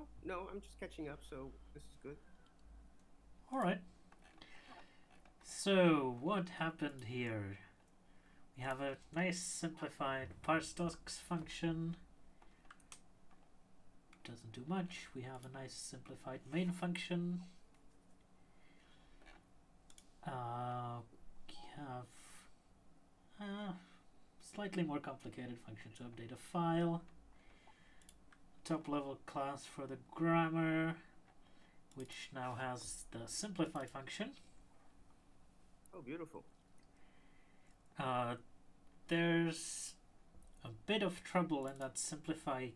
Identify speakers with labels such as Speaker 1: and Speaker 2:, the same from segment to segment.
Speaker 1: Oh, no, I'm just catching up, so this is good.
Speaker 2: All right. So what happened here? We have a nice simplified parseDocs function. Doesn't do much. We have a nice simplified main function. We have a slightly more complicated function to update a file. Top level class for the grammar, which now has the simplify function.
Speaker 1: Oh, beautiful.
Speaker 2: There's a bit of trouble in that simplify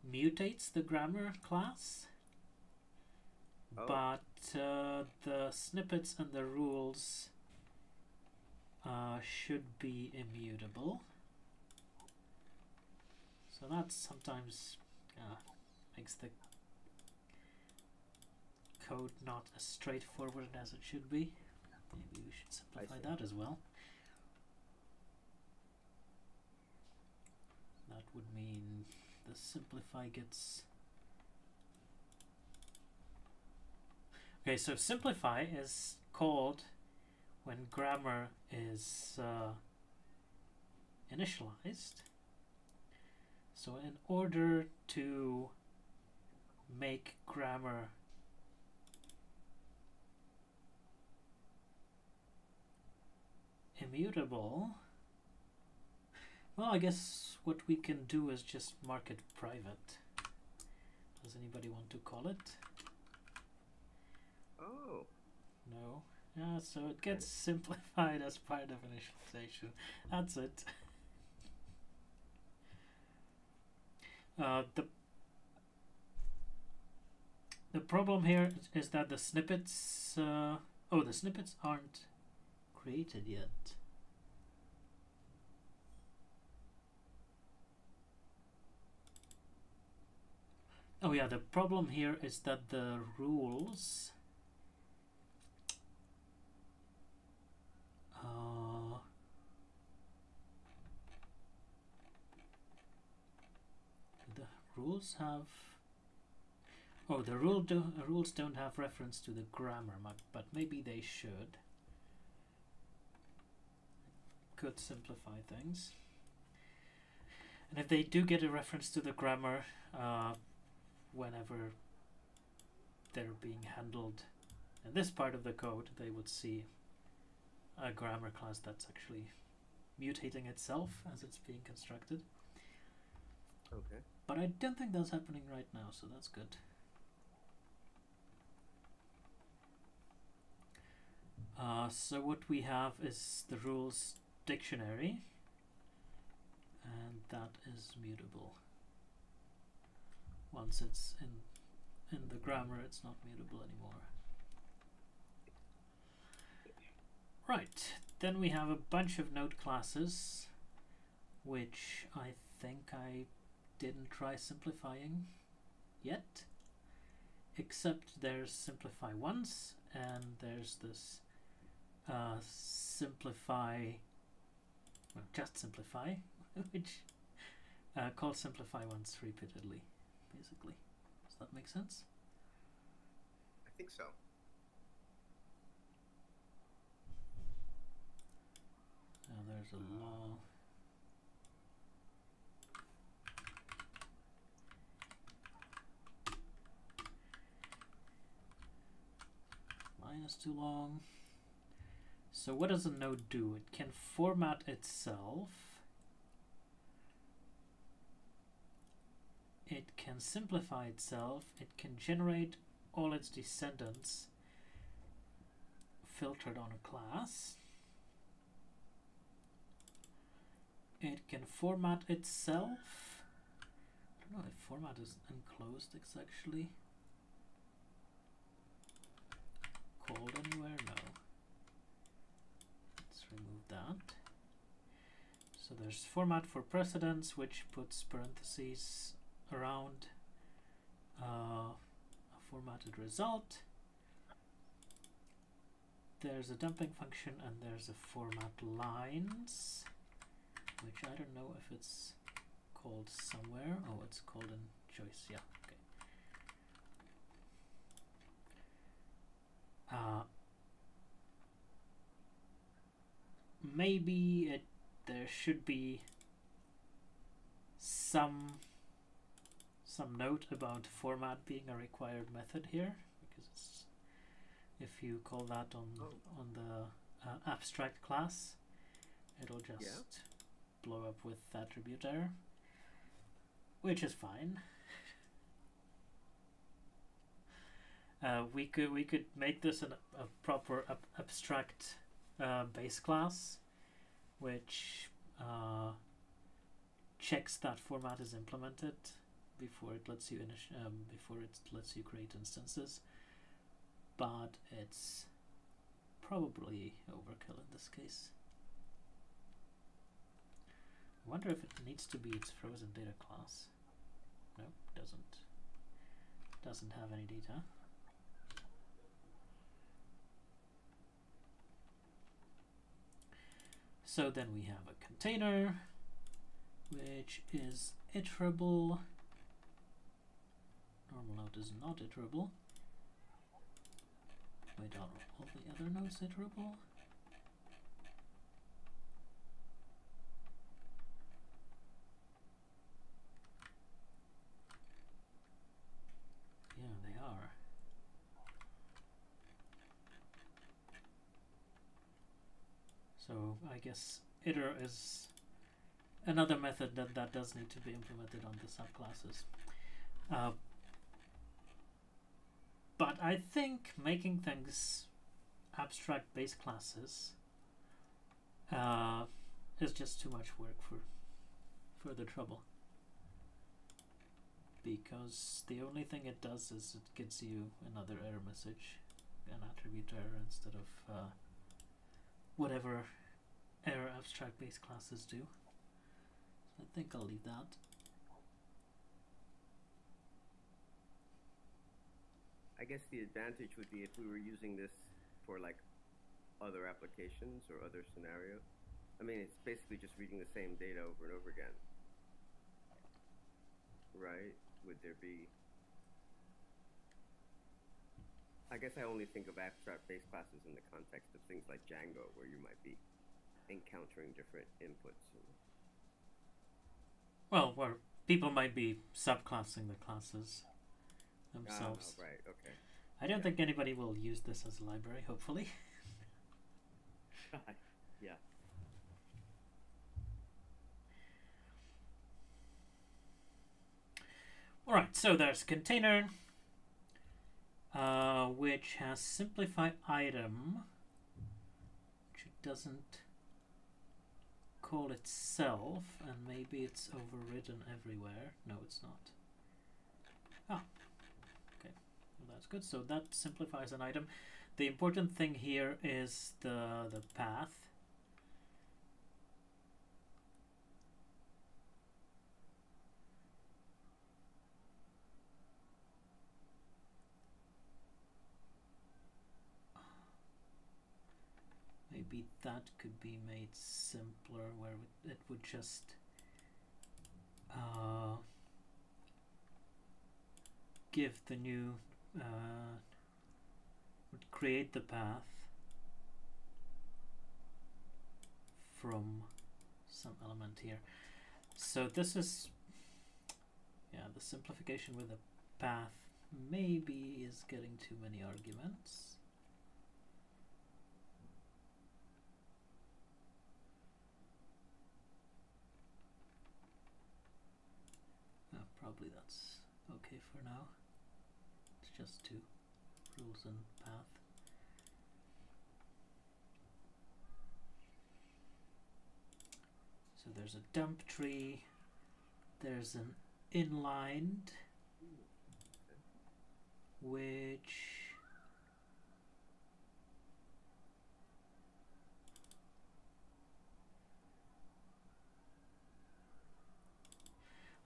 Speaker 2: mutates the grammar class, but the snippets and the rules should be immutable. So that sometimes makes the code not as straightforward as it should be. Maybe we should simplify that as well. That would mean the simplify gets... Okay, so simplify is called when grammar is initialized. So in order to make grammar immutable, well, I guess what we can do is just mark it private. Does anybody want to call it?
Speaker 1: Oh.
Speaker 2: No? Yeah, so it gets simplified as part of initialization. That's it. The problem here is that the snippets... the snippets aren't created yet. Oh yeah, the problem here is that the rules have... Oh, the rules don't have reference to the grammar, but maybe they should. Could simplify things. And if they do get a reference to the grammar, whenever they're being handled in this part of the code, they would see a grammar class that's actually mutating itself as it's being constructed.
Speaker 1: Okay.
Speaker 2: But I don't think that's happening right now, so that's good. So what we have is the rules dictionary, and that is mutable. Once it's in the grammar, it's not mutable anymore. Right, then we have a bunch of node classes, which I think I didn't try simplifying yet, except there's simplify once, and there's this simplify, well, just simplify, which calls simplify once repeatedly, basically. Does that make sense?
Speaker 1: I think so.
Speaker 2: Now there's a law. Line is too long. So what does a node do? It can format itself. It can simplify itself. It can generate all its descendants filtered on a class. It can format itself. I don't know if format is enclosed. It's actually called anywhere. No. Let's remove that. So there's format for precedence, which puts parentheses around a formatted result. There's a dumping function, and there's a format lines, which I don't know if it's called somewhere. Oh, it's called in choice. Yeah, okay. maybe there should be some note about format being a required method here, because it's, if you call that on the abstract class, it'll just blow up with attribute error, which is fine. We could make this a proper abstract base class, which checks that format is implemented before it lets you create instances. But it's probably overkill in this case. I wonder if it needs to be its frozen data class. No, doesn't have any data. So then we have a container, which is iterable. Normal node is not iterable. Wait, are all the other nodes iterable? Yeah, they are. So I guess iter is another method that does need to be implemented on the subclasses. But I think making things abstract base classes is just too much work for further trouble. Because the only thing it does is it gives you another error message, an attribute error, instead of whatever error abstract base classes do. So I think I'll leave that.
Speaker 1: I guess the advantage would be if we were using this for like other applications or other scenarios. I mean, it's basically just reading the same data over and over again, right? Would there be... I guess I only think of abstract base classes in the context of things like Django, where you might be encountering different inputs.
Speaker 2: Well, where people might be subclassing the classes themselves.
Speaker 1: Oh, right, okay.
Speaker 2: I don't think anybody will use this as a library, hopefully.
Speaker 1: Yeah.
Speaker 2: Alright, so there's container, which has simplify item, which it doesn't call itself, and maybe it's overridden everywhere. No, it's not. Ah, okay, well, that's good. So that simplifies an item. The important thing here is the path. Maybe that could be made simpler, where it would just give the new would create the path from some element here. So this is, yeah, the simplification with a path maybe is getting too many arguments. Probably that's okay for now. It's just two rules and path. So there's a dump tree, there's an inlined, which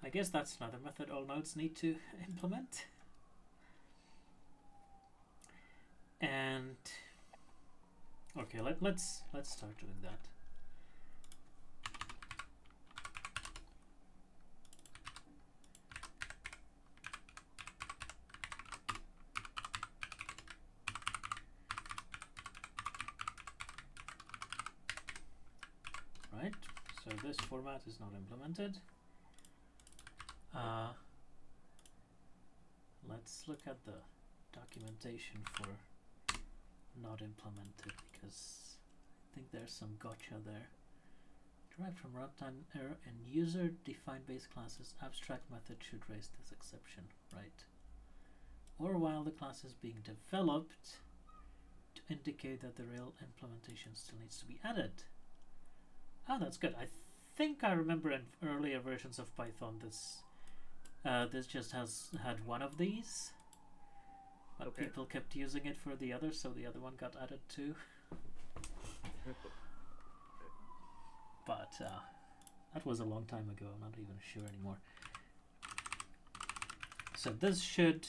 Speaker 2: I guess that's another method all nodes need to implement. And okay, let's start doing that. this format is not implemented. Let's look at the documentation for not implemented, because I think there's some gotcha there. Derived from runtime error and user-defined base classes, abstract method should raise this exception, right? Or while the class is being developed, to indicate that the real implementation still needs to be added. Oh, that's good. I think I remember in earlier versions of Python this this just had one of these, but people kept using it for the other, so the other one got added too. But that was a long time ago. I'm not even sure anymore. So this should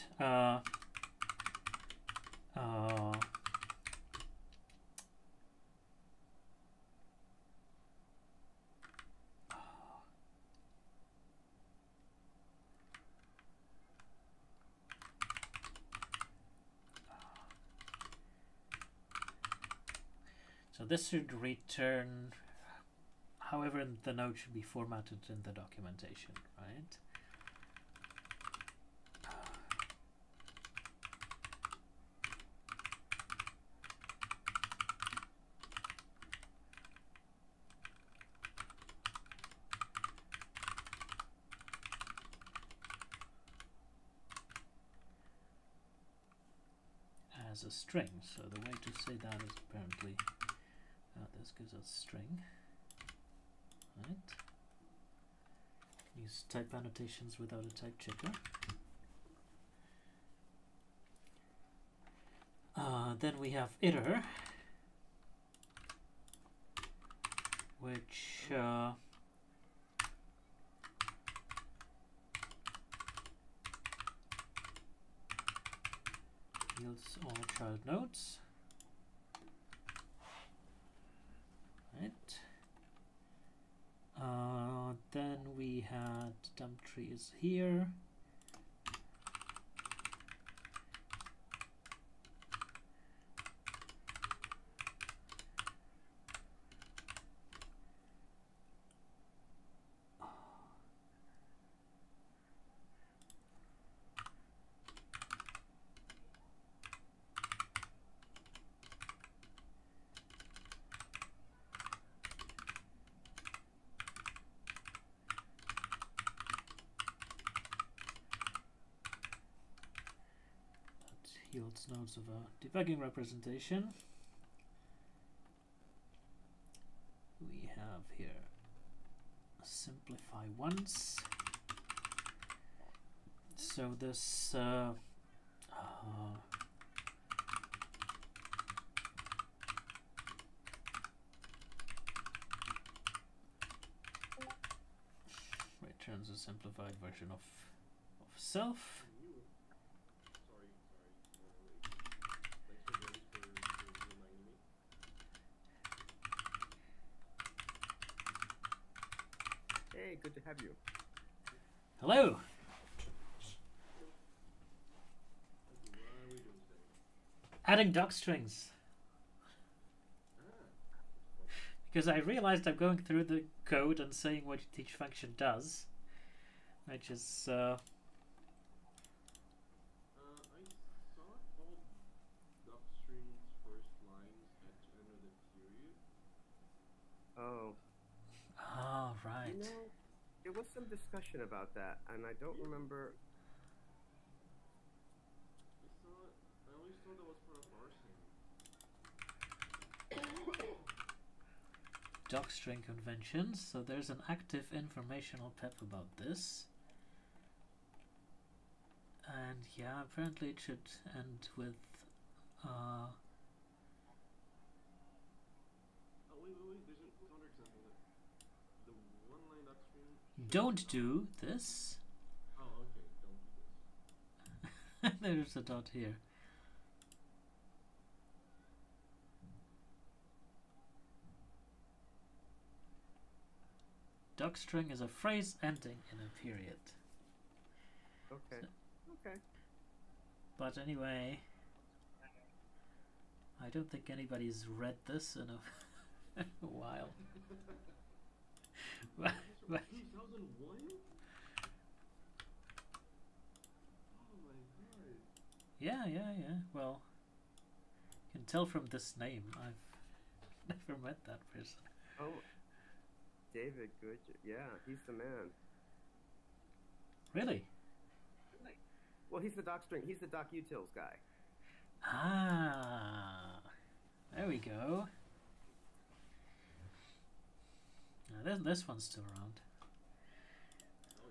Speaker 2: so this should return, however the node should be formatted in the documentation, right? As a string, so the way to say that is apparently this gives us string, right? Use type annotations without a type checker. Then we have iter, which yields all child nodes. Right. Then we had dump tree is here. Yields nodes of a debugging representation. We have here simplify once. So this returns a simplified version of self.
Speaker 1: Hey, good to have you.
Speaker 2: Hello. Adding doc strings. Because I realized I'm going through the code and saying what each function does, which is
Speaker 3: I saw it called docstrings first lines at end of the period.
Speaker 1: Oh.
Speaker 2: Oh, right.
Speaker 1: You know, there was some discussion about that, and I don't remember.
Speaker 3: I always thought that was for a parsing.
Speaker 2: Docstring conventions. So there's an active informational pep about this. And yeah, apparently it should end with
Speaker 3: Oh, wait, there's a counterexample there. The one-line docstring.
Speaker 2: don't do this.
Speaker 3: Oh, okay, don't do this.
Speaker 2: There's a dot here. Docstring is a phrase ending in a period.
Speaker 1: Okay.
Speaker 2: So,
Speaker 1: okay.
Speaker 2: but anyway, I don't think anybody's read this in a while. But- but-
Speaker 3: 2001? Oh my god.
Speaker 2: yeah, yeah, yeah. Well, you can tell from this name, I've never met that person.
Speaker 1: Oh, David Good. Yeah, he's the man.
Speaker 2: Really?
Speaker 1: Well, he's the doc string. He's the doc utils guy.
Speaker 2: Ah, there we go. Now this one's still around.
Speaker 3: Oh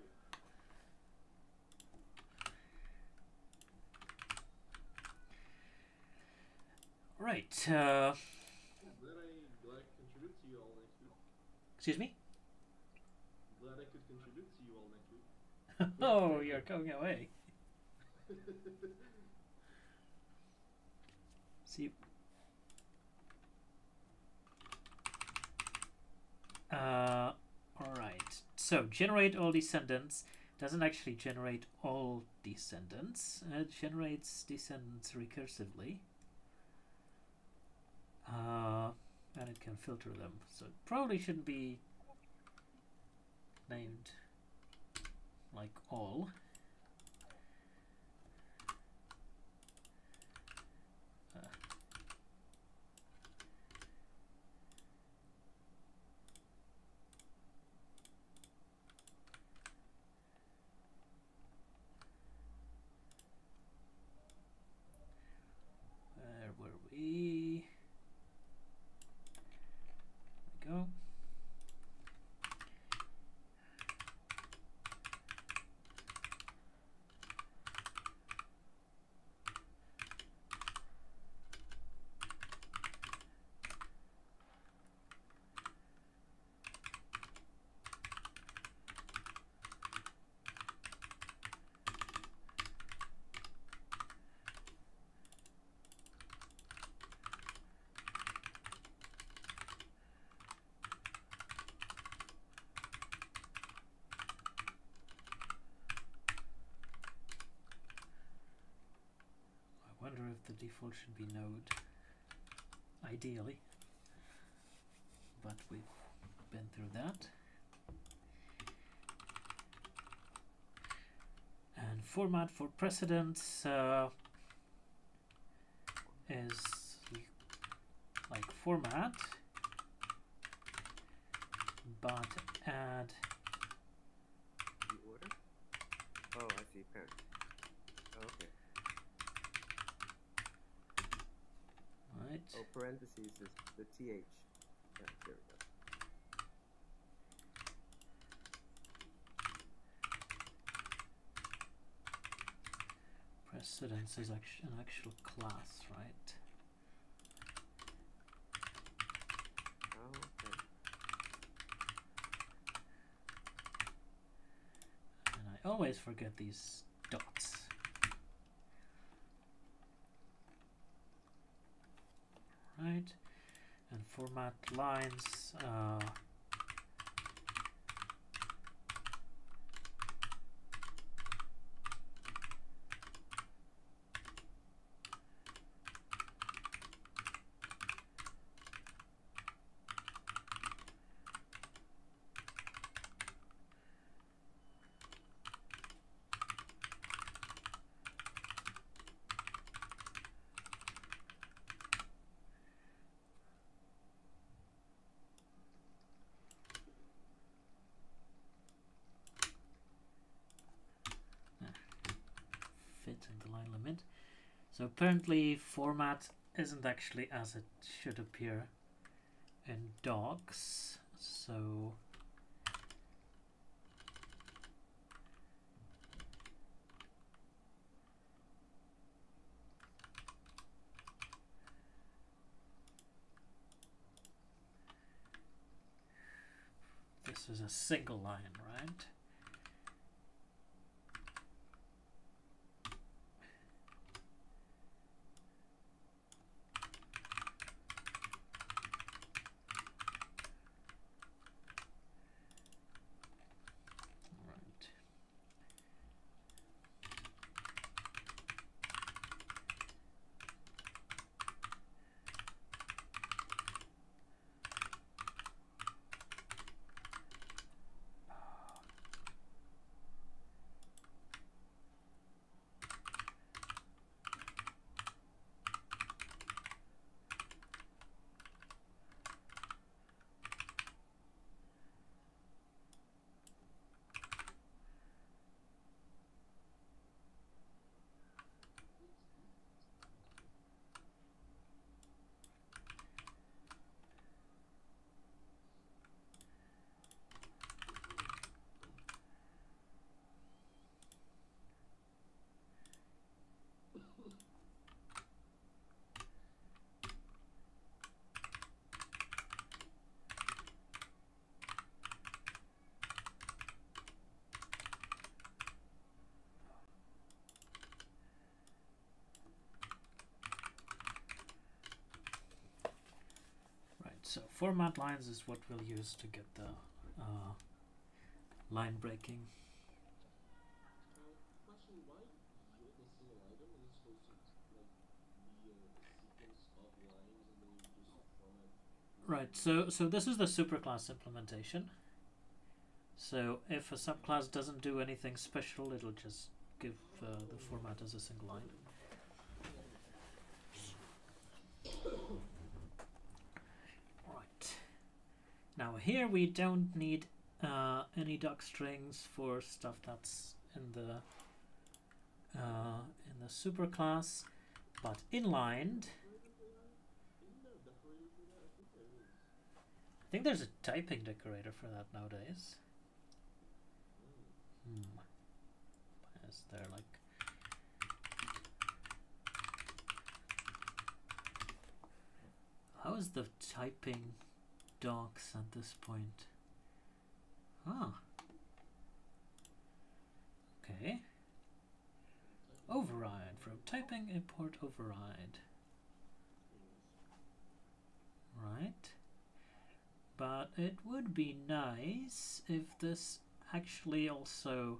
Speaker 3: yeah.
Speaker 2: Right.
Speaker 3: Glad I contribute to you all next week.
Speaker 2: Excuse me?
Speaker 3: Glad I could contribute to you all next week.
Speaker 2: Oh, you're going away. See. Alright. So, generate all descendants doesn't actually generate all descendants. It generates descendants recursively. And it can filter them. So, it probably shouldn't be named like all. Where were we? There we go. I wonder if the default should be node, ideally, but we've been through that. And format for precedence is like format, but add.
Speaker 1: The order? Oh, I see. Parent. Oh, okay.
Speaker 2: Right.
Speaker 1: Oh, parentheses is the th. Yeah, there we go.
Speaker 2: Precedence is an actual class, right?
Speaker 1: Oh, okay.
Speaker 2: And I always forget these dots. Right, and format lines. Fit in the line limit. So apparently format isn't actually as it should appear in docs. So this is a single line, right? Right. So format lines is what we'll use to get the line breaking.
Speaker 3: Question, why yield a single item? Is it supposed to like be a sequence of lines and then you just format?
Speaker 2: Right, so this is the superclass implementation. So if a subclass doesn't do anything special, it'll just give the format as a single line. Right. Now here we don't need any doc strings for stuff that's in the superclass, but inlined. I think there's a typing decorator for that nowadays. Is there like how is the typing docs at this point? Okay. Override from typing import override. Right. But it would be nice if this actually also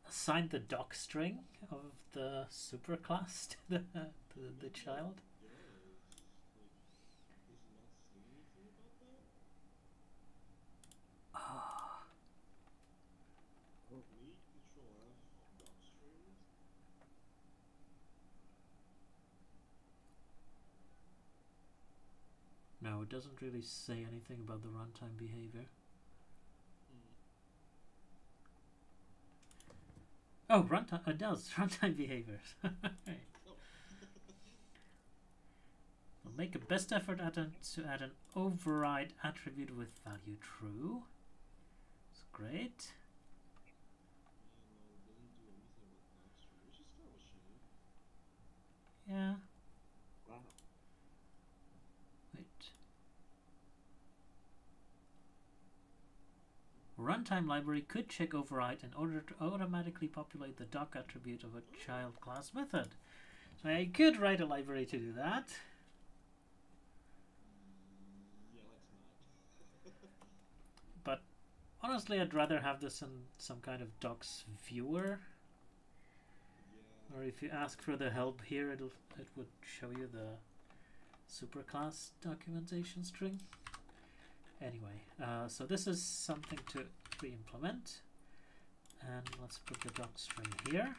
Speaker 2: assigned the doc string of the superclass to the child. No, it doesn't really say anything about the runtime behavior. Oh, runtime, it does. Runtime behaviors. Right. We'll make a best effort to add an override attribute with value true. It's great. Yeah.
Speaker 1: Wow.
Speaker 2: Wait. Runtime library could check override in order to automatically populate the doc attribute of a child class method. So I could write a library to do that. But honestly, I'd rather have this in some kind of docs viewer. Or if you ask for the help here, it would show you the superclass documentation string. Anyway, so this is something to re-implement, and let's put the doc string here.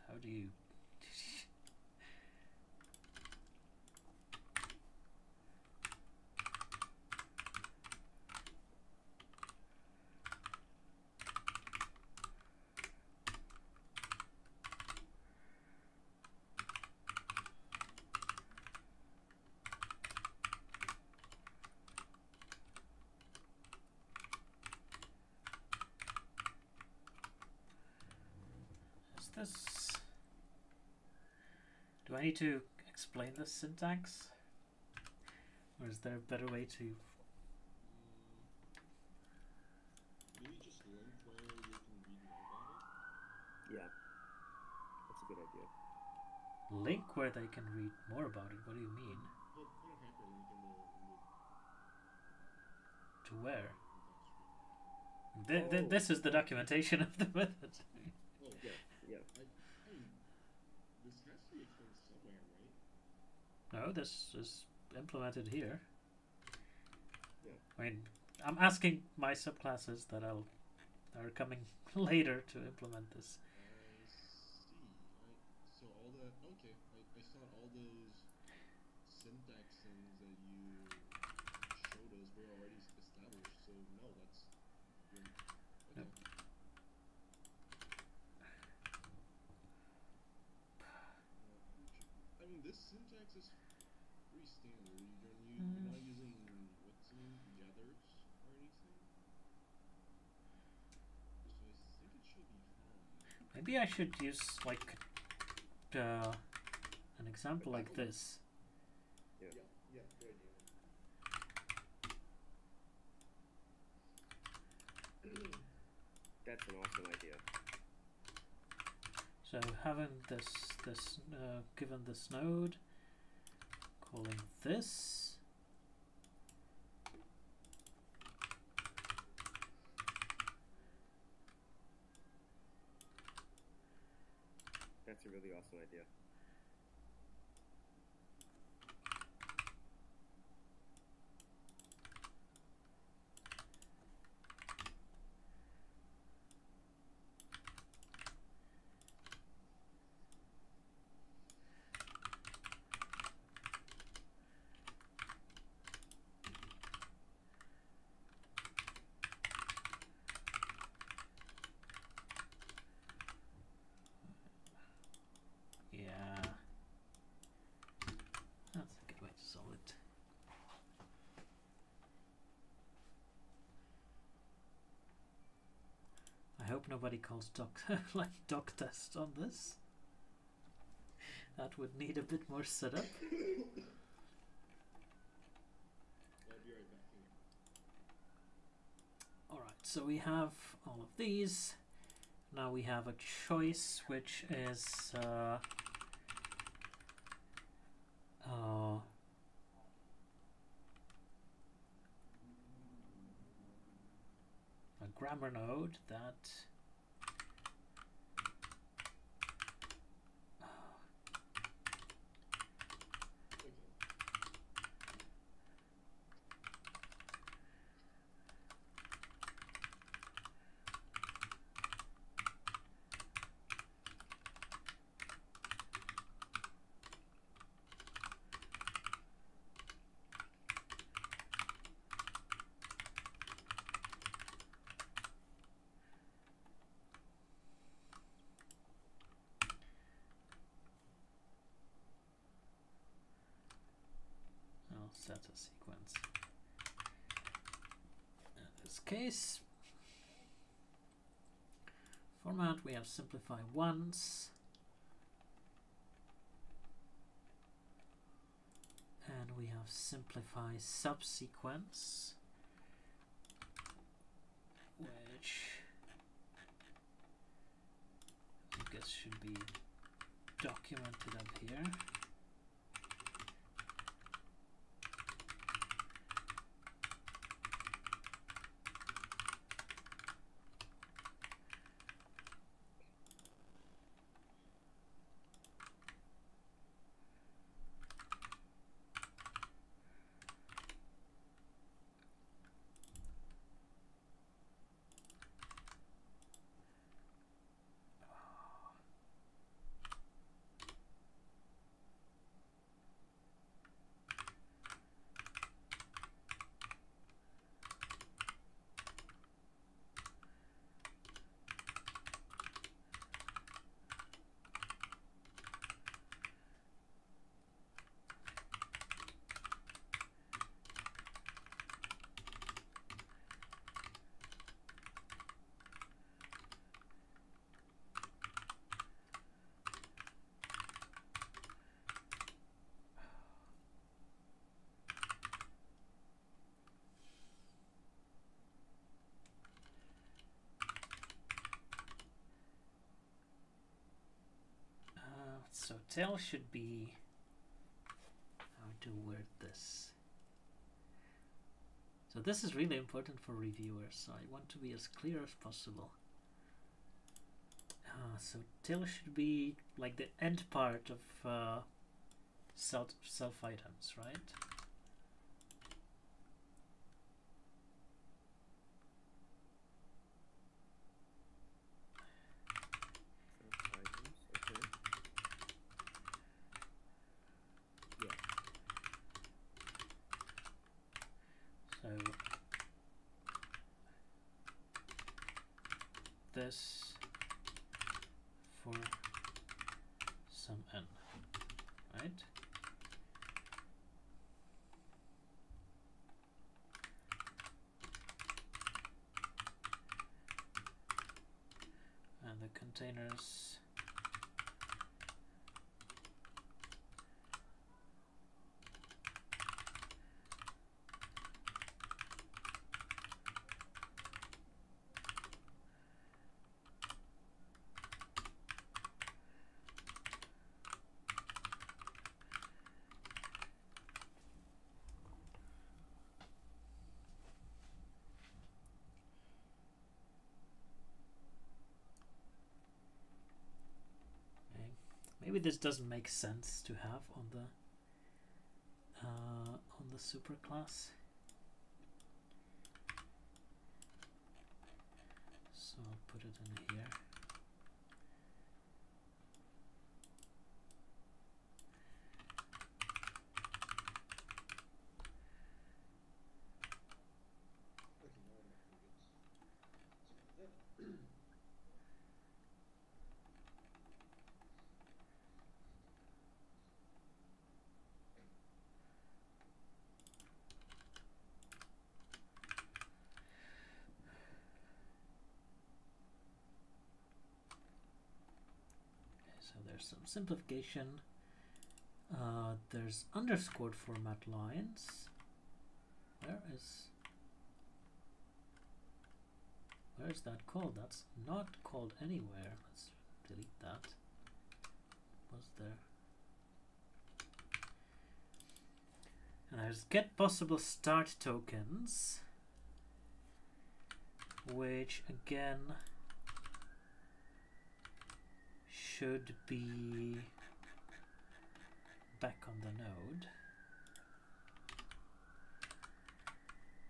Speaker 2: How do you... Is this... Do I need to explain the syntax? Or is there a better way to...
Speaker 3: Maybe just link where you can read more about it?
Speaker 1: Yeah. a good idea.
Speaker 2: Link where they can read more about it. What do you mean?
Speaker 3: Put a hyperlink in the
Speaker 2: To where?
Speaker 3: doc screen.
Speaker 2: This is the documentation of the method.
Speaker 3: Oh,
Speaker 1: Yeah, yeah.
Speaker 3: I mean, this has to be explained somewhere, right?
Speaker 2: No, this is implemented here.
Speaker 1: Yeah.
Speaker 2: I mean, I'm asking my subclasses that are coming later to implement this.
Speaker 3: I see. So all the okay. I thought all those syntax things that you showed us were already established. So no, that's okay.
Speaker 2: Nope.
Speaker 3: I mean, this syntax is pretty standard. You're not using what's the name, gathers or anything. So I think it should be fine.
Speaker 2: Maybe I should use like an example like this.
Speaker 1: Yeah.
Speaker 3: Yeah, good idea.
Speaker 1: That's an awesome idea.
Speaker 2: So having this given this node, calling this.
Speaker 1: That's a really awesome idea.
Speaker 2: Yeah, that's a good way to solve it. I hope nobody calls doc like doc test on this. That would need a bit more setup.
Speaker 3: I'll be right back.
Speaker 2: Alright, so we have all of these. Now we have a choice which is a grammar node that I'll set a sequence. In this case, format we have simplify once, and we have simplify subsequence, which I guess should be documented up here. So tail should be, how to word this. So this is really important for reviewers, so I want to be as clear as possible. So tail should be like the end part of self items, right? So this for some n, right? And the containers maybe this doesn't make sense to have on the superclass. So I'll put it in here. So there's some simplification. There's underscored format lines. Where is that called? That's not called anywhere. Let's delete that. Was there? And there's get possible start tokens, which again should be back on the node.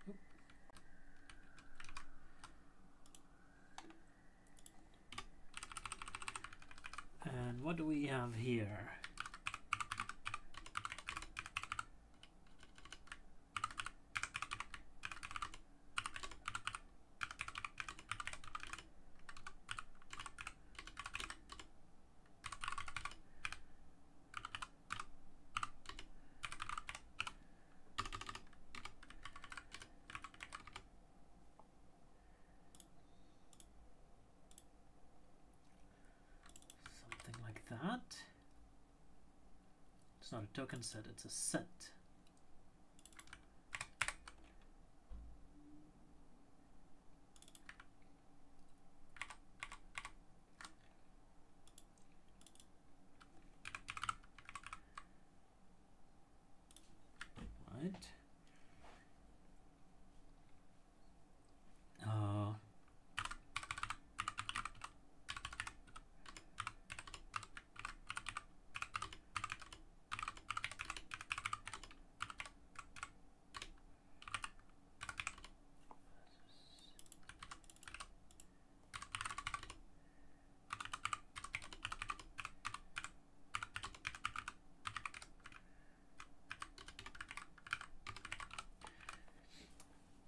Speaker 2: Oop. And what do we have here? That. It's not a token set, it's a set. Right.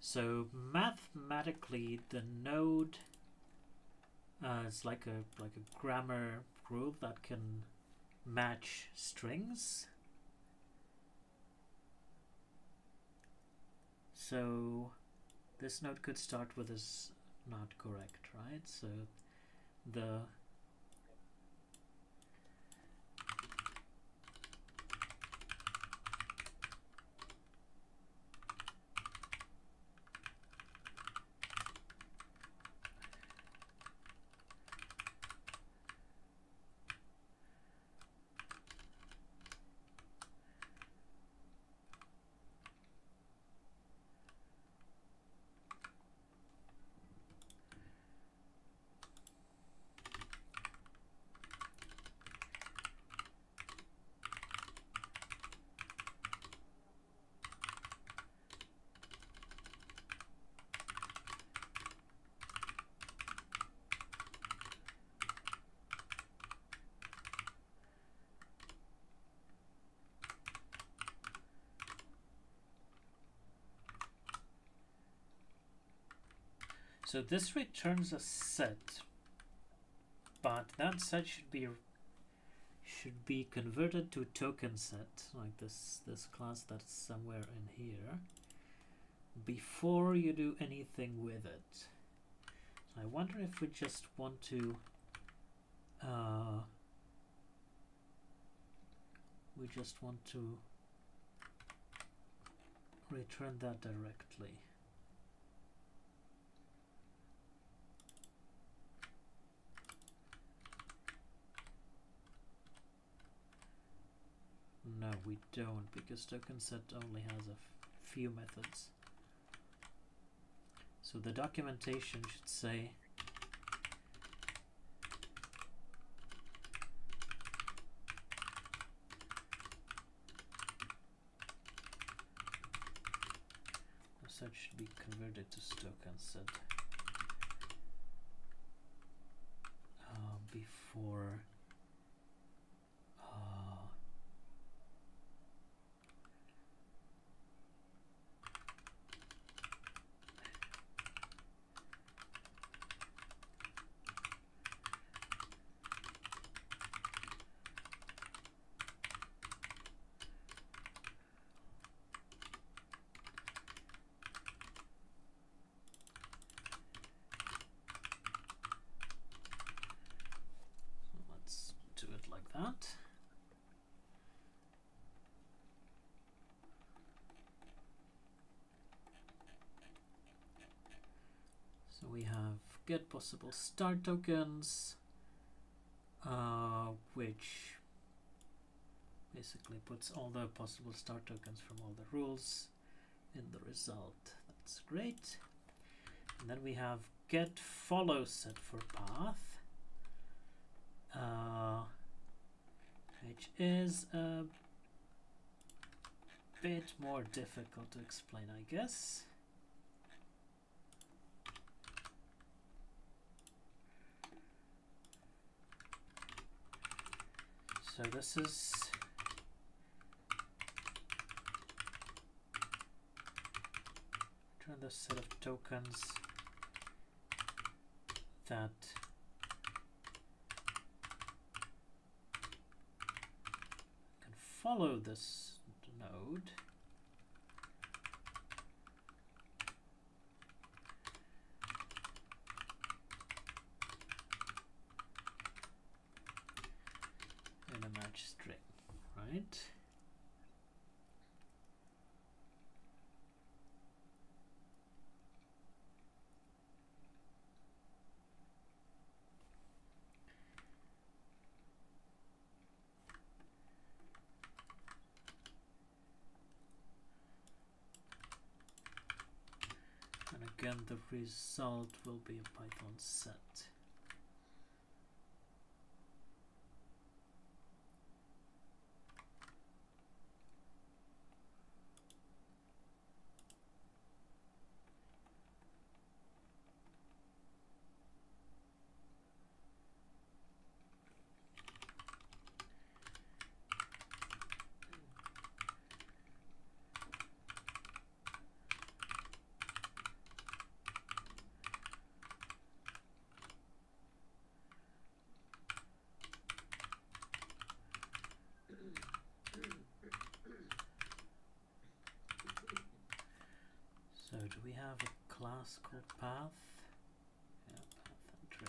Speaker 2: So mathematically, the node is like a grammar group that can match strings. So this node could start with is not correct, right? So the So this returns a set, but that set should be converted to token set, like this class that's somewhere in here, before you do anything with it. I wonder if we just want to return that directly. No, we don't, because token set only has a few methods. So the documentation should say the set should be converted to token set before that. So we have get possible start tokens, which basically puts all the possible start tokens from all the rules in the result. That's great. And then we have get follow set for path, which is a bit more difficult to explain, I guess. So this is return the set of tokens that can follow this node. In a match string, right? And again, the result will be a Python set. So do we have a class called path? Yeah, path entry.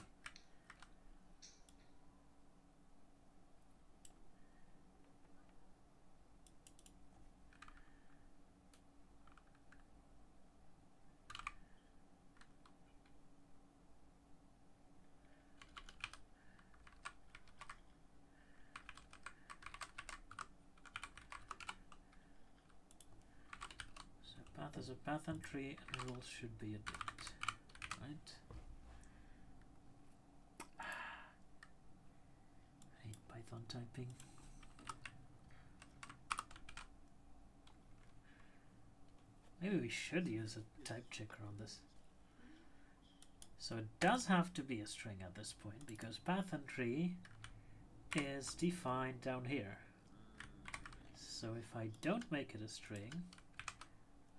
Speaker 2: Path is a path entry, and rules should be a bit, right? I hate Python typing. Maybe we should use a type checker on this. So it does have to be a string at this point, because path entry is defined down here. So if I don't make it a string,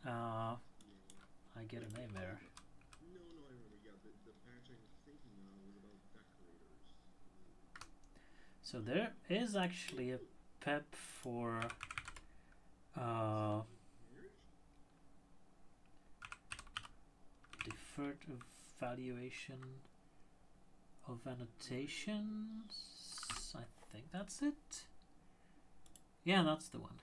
Speaker 2: I get a name error.
Speaker 3: No, I remember. Yeah,
Speaker 2: So there is actually a PEP for deferred evaluation of annotations. I think that's it. Yeah, that's the one.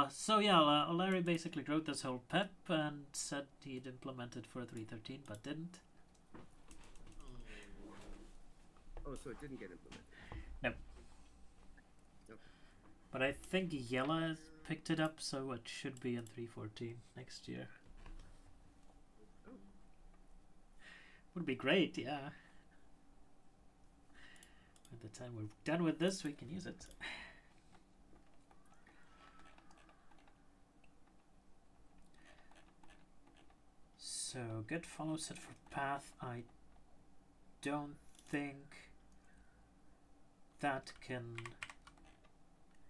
Speaker 2: So yeah, Larry basically wrote this whole PEP and said he'd implement it for 3.13 but didn't.
Speaker 1: Oh, so it didn't get implemented?
Speaker 2: No.
Speaker 1: Okay.
Speaker 2: But I think Yella has picked it up, so it should be in 3.14 next year.
Speaker 1: Oh.
Speaker 2: Would be great, yeah. By the time we're done with this, we can use it. So get follow set for path. I don't think that can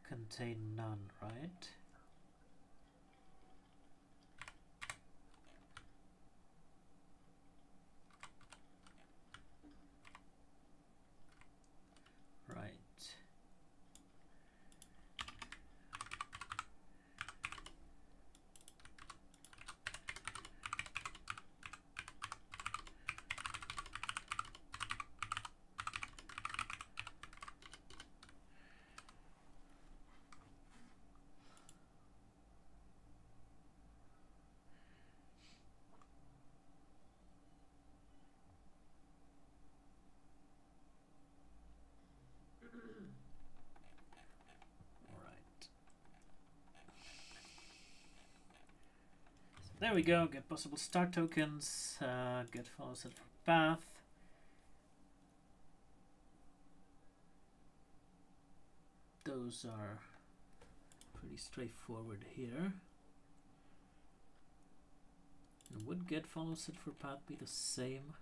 Speaker 2: contain none, right? Right. There we go, get possible start tokens, get follow set for path. Those are pretty straightforward here. And would get follow set for path be the same?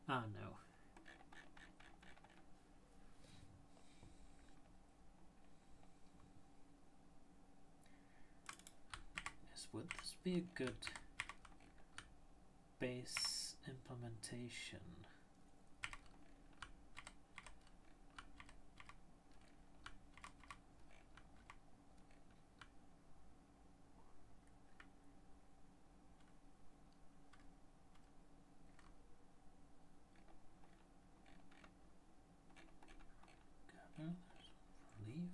Speaker 2: Ah, no. Would this be a good base implementation? Gather, leave.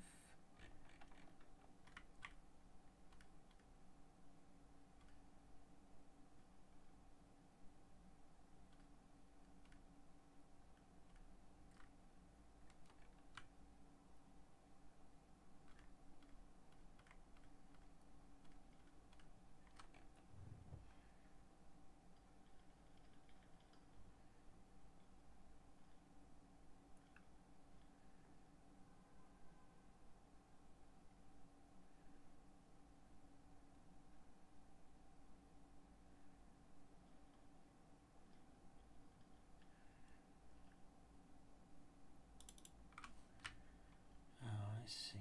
Speaker 2: I see.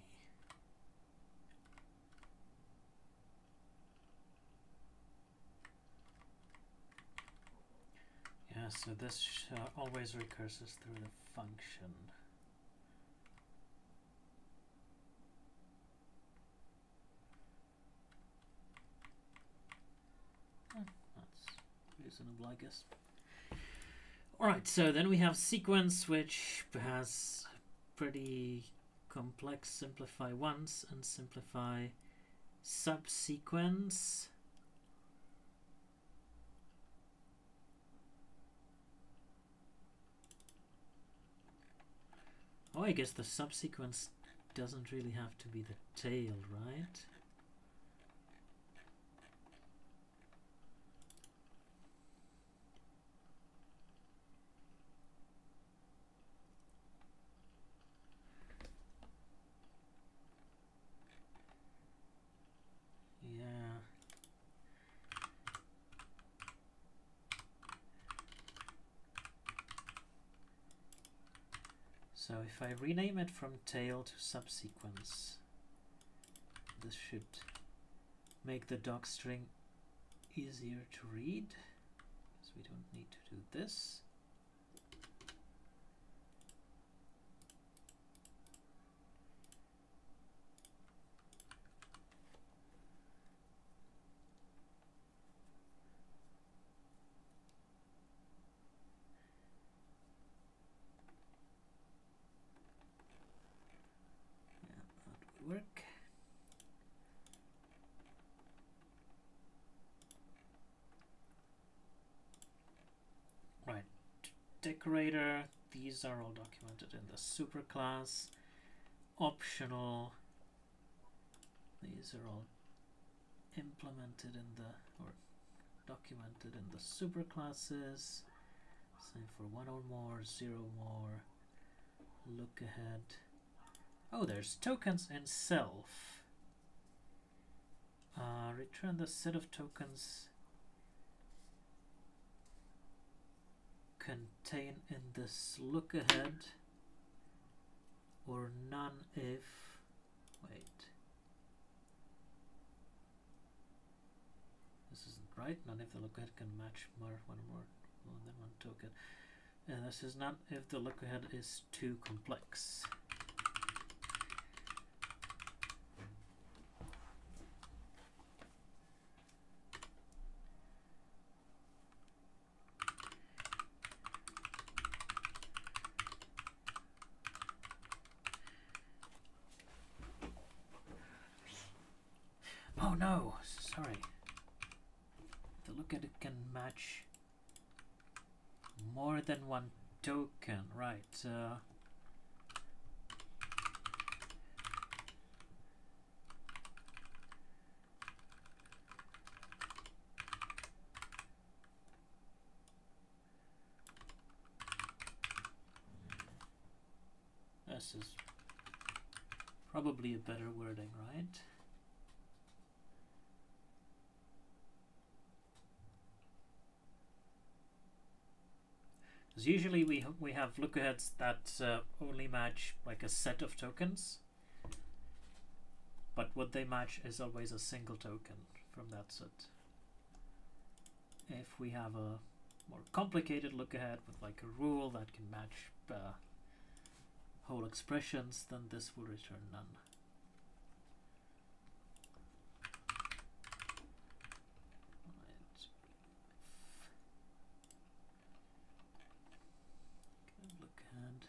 Speaker 2: Yeah, so this always recurses through the function. That's reasonable, I guess. Alright, so then we have sequence, which has pretty complex simplify once and simplify subsequence. Oh, I guess the subsequence doesn't really have to be the tail, right? Yeah. So if I rename it from tail to subsequence, this should make the doc string easier to read, because we don't need to do this. decorator. These are all documented in the superclass. Optional. These are all implemented in the, or documented in the superclasses. Same for 1 or more, 0 more. Look ahead. Oh, there's tokens in self. Return the set of tokens contained in this look ahead, or none if, wait, this isn't right. None if the look ahead can match one or more than one token. And this is none if the look ahead is too complex. Oh no, sorry. The look at it can match more than one token, right? This is probably a better wording, right? Because usually we have look-aheads that only match like a set of tokens, but what they match is always a single token from that set. If we have a more complicated look-ahead with like a rule that can match whole expressions, then this will return none. Look ahead.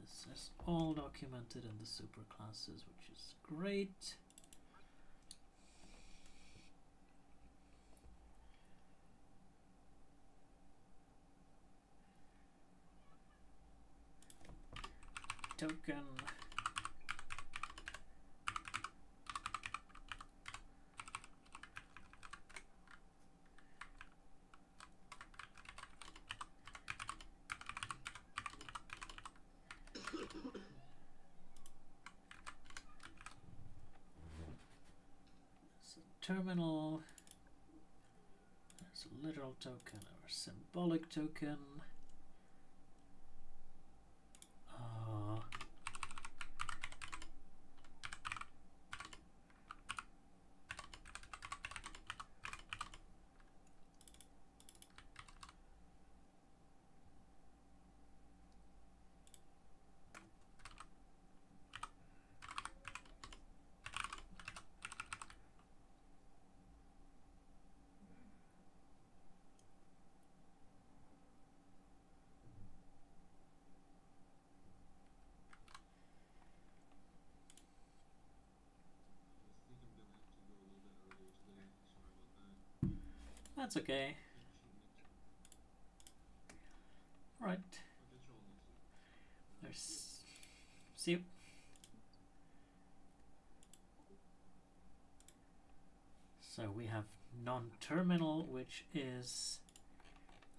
Speaker 2: This is all documented in the superclasses, which is great. Token. So terminal. There's a literal token or a symbolic token. That's okay. Right. There's. See you. So we have non-terminal, which is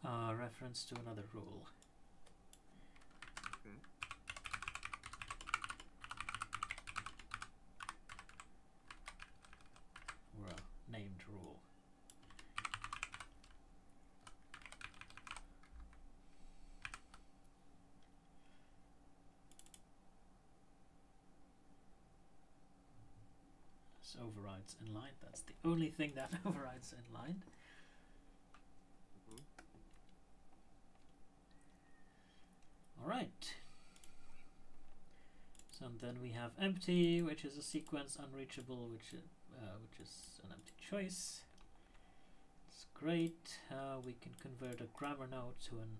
Speaker 2: a reference to another rule.
Speaker 1: Okay.
Speaker 2: Or a named rule. Overrides inline. That's the only thing that overrides inline. All right. So then we have empty, which is a sequence, unreachable, which is an empty choice. It's great. We can convert a grammar node to an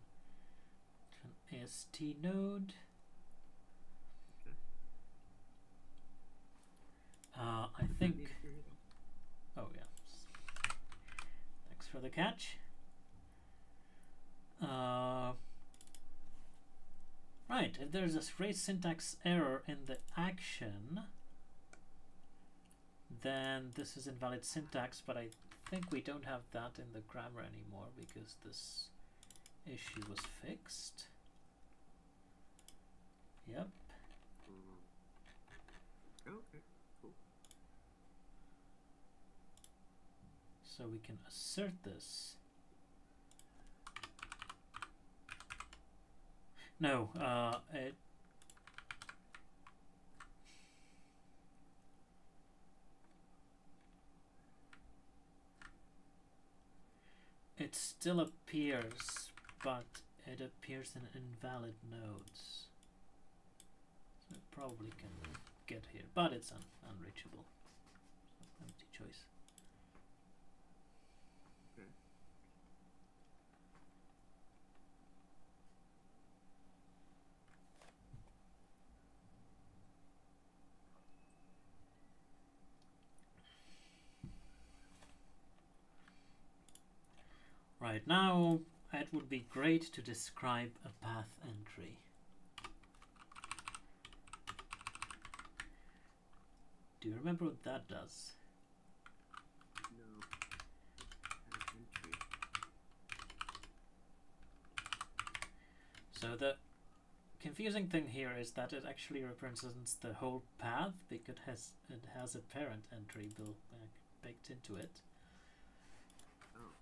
Speaker 2: AST node. I think. Oh yeah. the catch. Right, if there's a phrase syntax error in the action, then this is invalid syntax, but I think we don't have that in the grammar anymore because this issue was fixed. Yep.
Speaker 1: Okay, cool.
Speaker 2: So we can assert this. No, it still appears, but it appears in invalid nodes. So it probably can get here, but it's unreachable. So empty choice.
Speaker 1: Okay.
Speaker 2: Right, now it would be great to describe a path entry. Do you remember what that does?
Speaker 1: No. Path entry.
Speaker 2: So the confusing thing here is that it actually represents the whole path because it has a parent entry baked into it.
Speaker 1: Oh.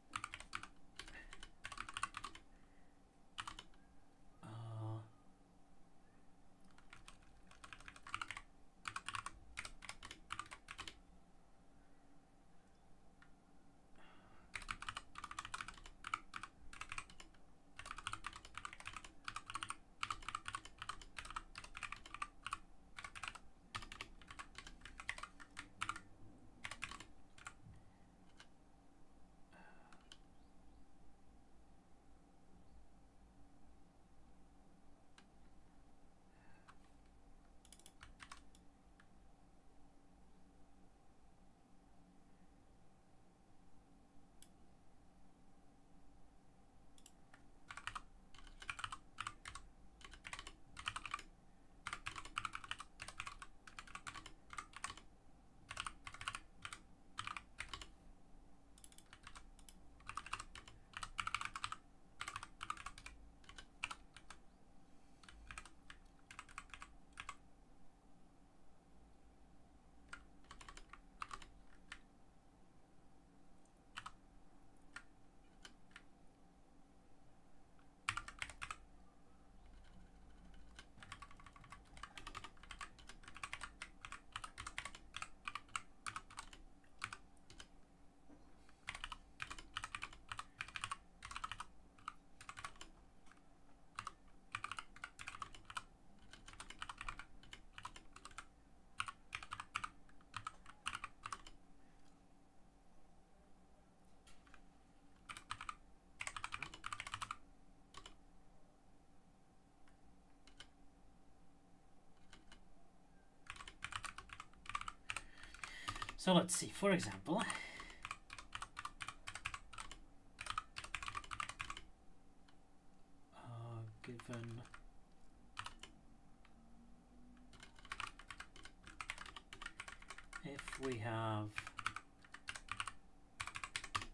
Speaker 2: So let's see, for example, given if we have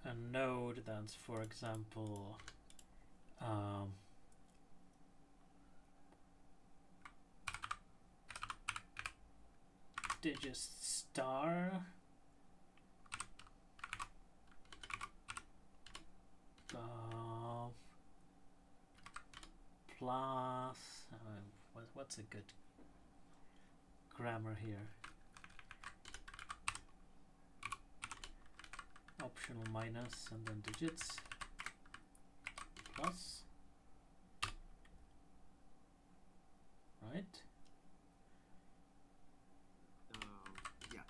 Speaker 2: a node that's, for example, digit star plus what's a good grammar here? Optional minus and then digits plus, right?
Speaker 1: Yeah.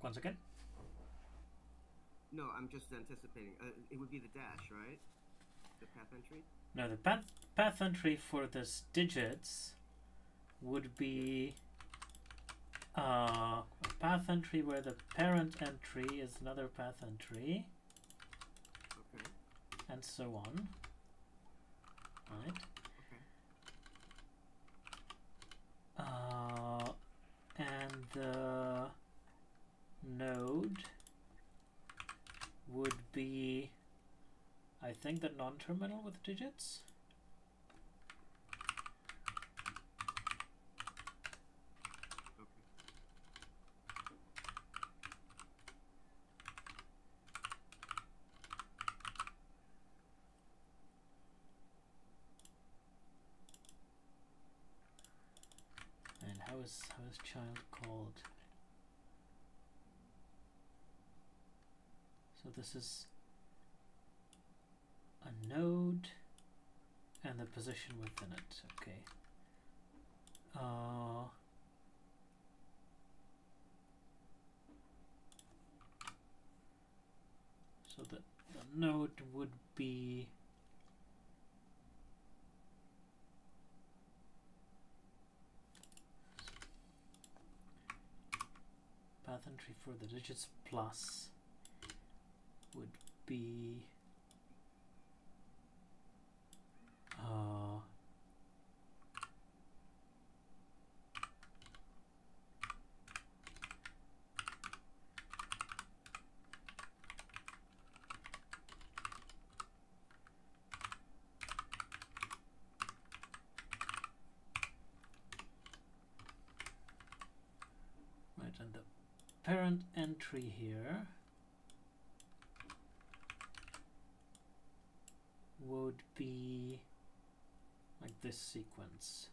Speaker 2: once again.
Speaker 1: No, I'm just anticipating. It would be the dash, right? The path entry?
Speaker 2: No, the path entry for this digits would be a path entry where the parent entry is another path entry,
Speaker 1: Okay.
Speaker 2: and so on. Right.
Speaker 1: Okay.
Speaker 2: And the node would be, I think, the non-terminal with digits. And how is child called? So this is a node and the position within it. Okay. So the node would be path entry for the digits plus would be right, and the parent entry here would be like this sequence.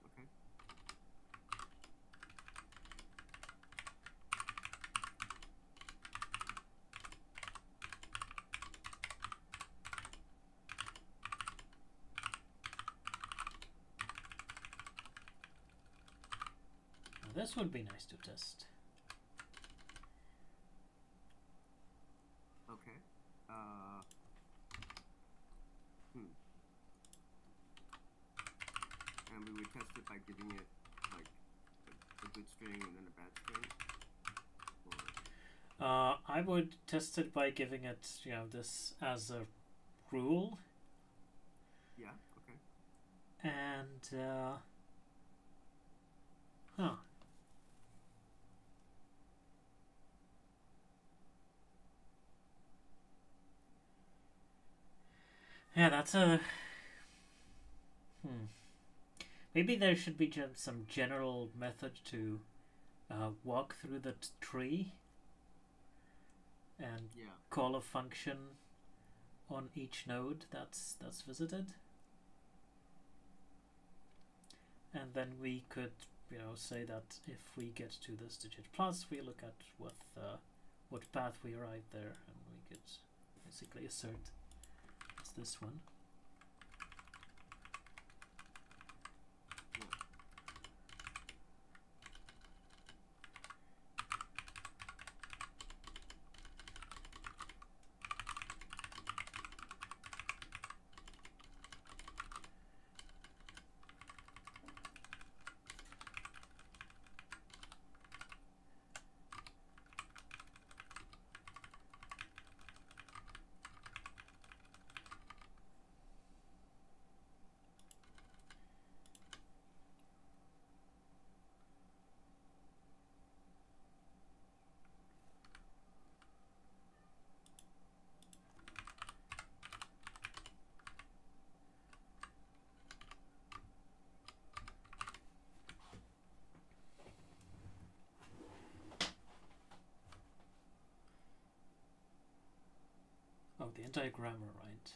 Speaker 1: Okay.
Speaker 2: Now this would be nice to test.
Speaker 1: Okay. And we would test it by giving it like a good string and then a bad string. Or...
Speaker 2: I would test it by giving it, this as a rule.
Speaker 1: Yeah. Okay.
Speaker 2: And Yeah, that's a. Maybe there should be just some general method to walk through the tree and
Speaker 1: Yeah.
Speaker 2: call a function on each node that's visited, and then we could, say that if we get to this digit plus, we look at what path we arrived there, and we could basically assert it's this one. Oh, the anti-grammar, right?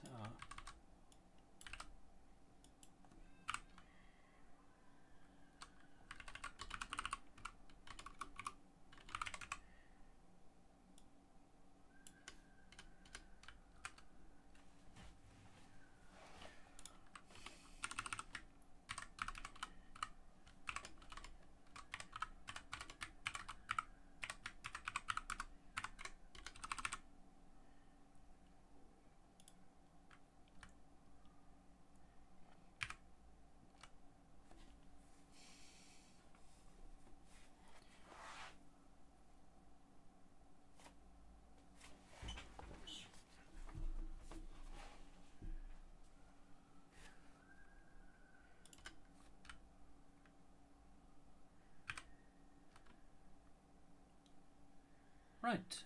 Speaker 2: Right.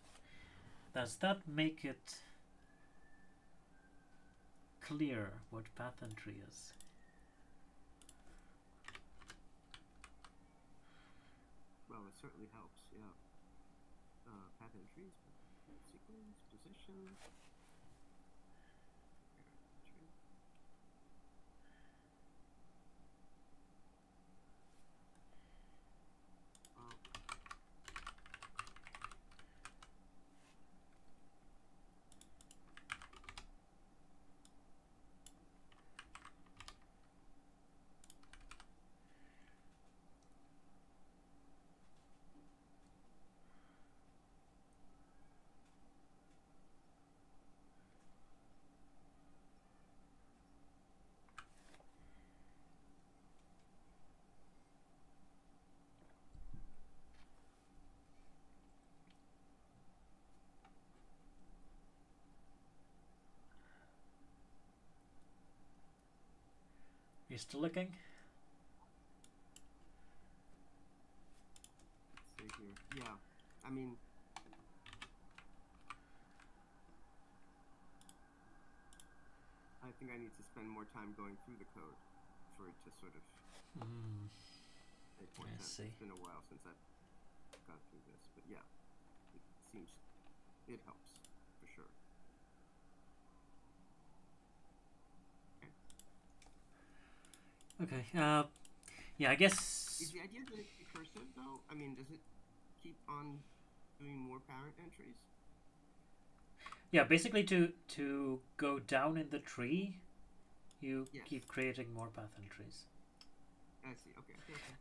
Speaker 2: Does that make it clear what path entry is?
Speaker 1: Well, it certainly helps. Yeah. Path entries, sequence, position.
Speaker 2: You still looking?
Speaker 1: Let's see here. Yeah. I mean, I think I need to spend more time going through the code for it to sort of make more
Speaker 2: I
Speaker 1: sense.
Speaker 2: see.
Speaker 1: It's been a while since I've gone through this, but yeah, it helps for sure.
Speaker 2: Okay. Yeah, I guess.
Speaker 1: Is the idea that it's recursive though? I mean, does it keep on doing more parent entries?
Speaker 2: Yeah, basically to go down in the tree, you keep creating more path entries.
Speaker 1: I see. Okay.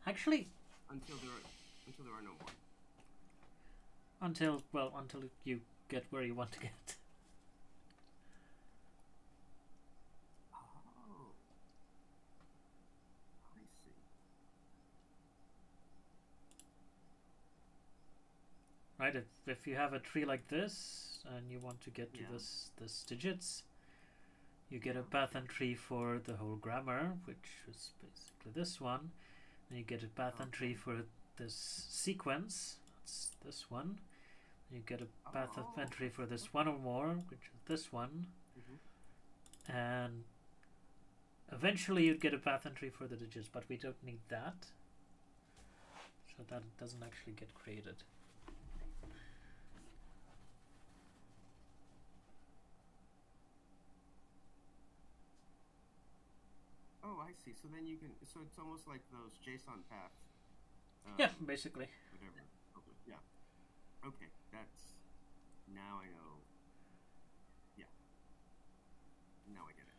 Speaker 2: Actually,
Speaker 1: until there are no more.
Speaker 2: Until you get where you want to get.
Speaker 1: Oh, I see.
Speaker 2: Right. If you have a tree like this and you want to get to this digits, you get a path entry for the whole grammar, which is basically this one. And you get a path entry for this sequence. That's this one. You get a path of entry for this one or more, which is this one. and eventually you'd get a path entry for the digits, but we don't need that, so that doesn't actually get created.
Speaker 1: Oh, I see. So then you can. So it's almost like those JSON paths.
Speaker 2: Yeah, basically.
Speaker 1: Whatever. Okay. Yeah. Okay. That's. Now I know. Yeah. Now I get it.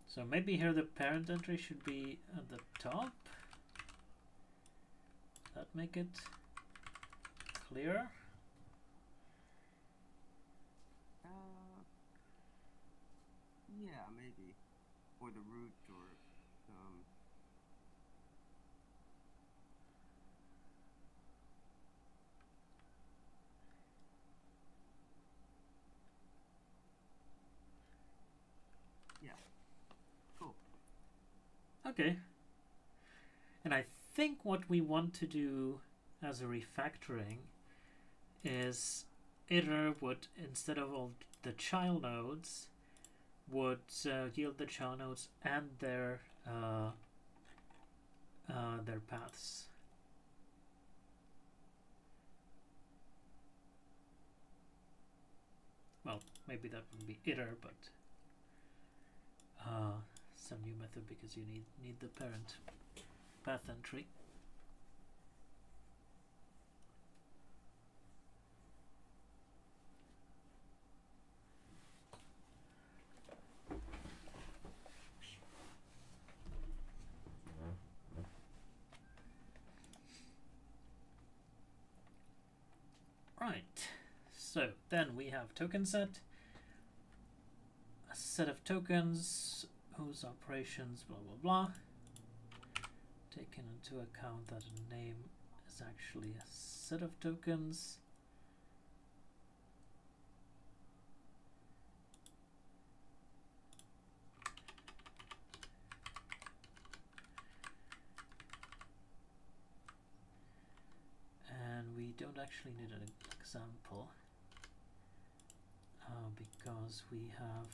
Speaker 2: So maybe here the parent entry should be at the top. That make it clear?
Speaker 1: Yeah, maybe. Or the root, or yeah. Cool.
Speaker 2: Okay. And I think what we want to do as a refactoring is iter would, instead of all the child nodes, would yield the child nodes and their paths. Well, maybe that wouldn't be iter, but some new method, because you need the parent path entry. Right, so then we have token set, a set of tokens whose operations blah blah blah, taking into account that a name is actually a set of tokens. And we don't actually need an example because we have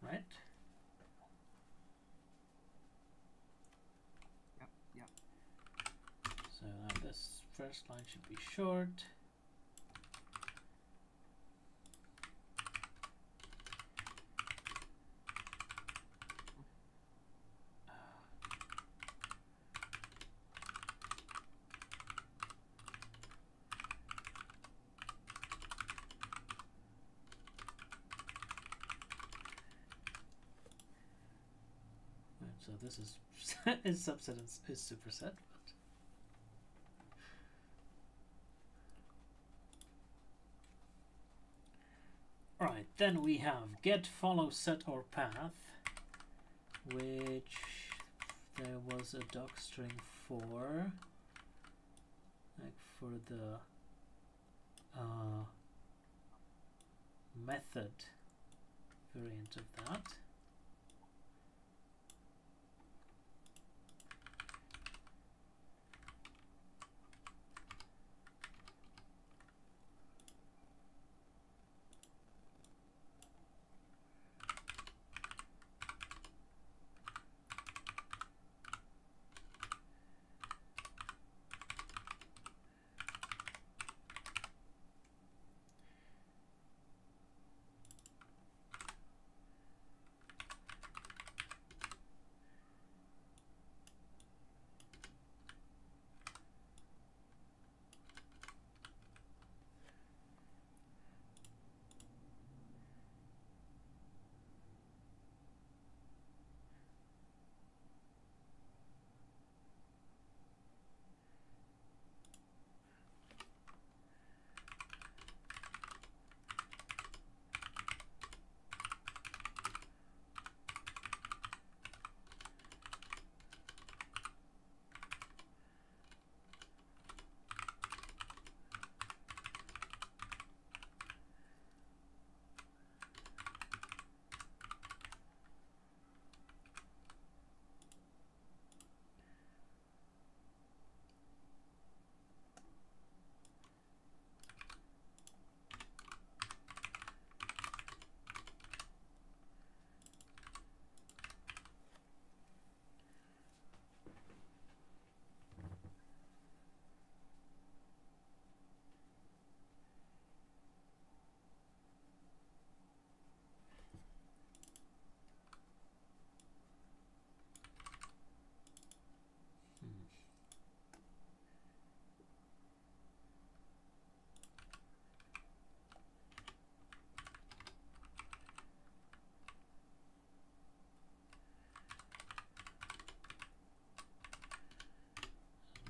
Speaker 2: right.
Speaker 1: Yep.
Speaker 2: So now this first line should be short. So this is is subset and is superset. Alright, then we have get, follow, set, or path, which there was a doc string for, like for the method variant of that.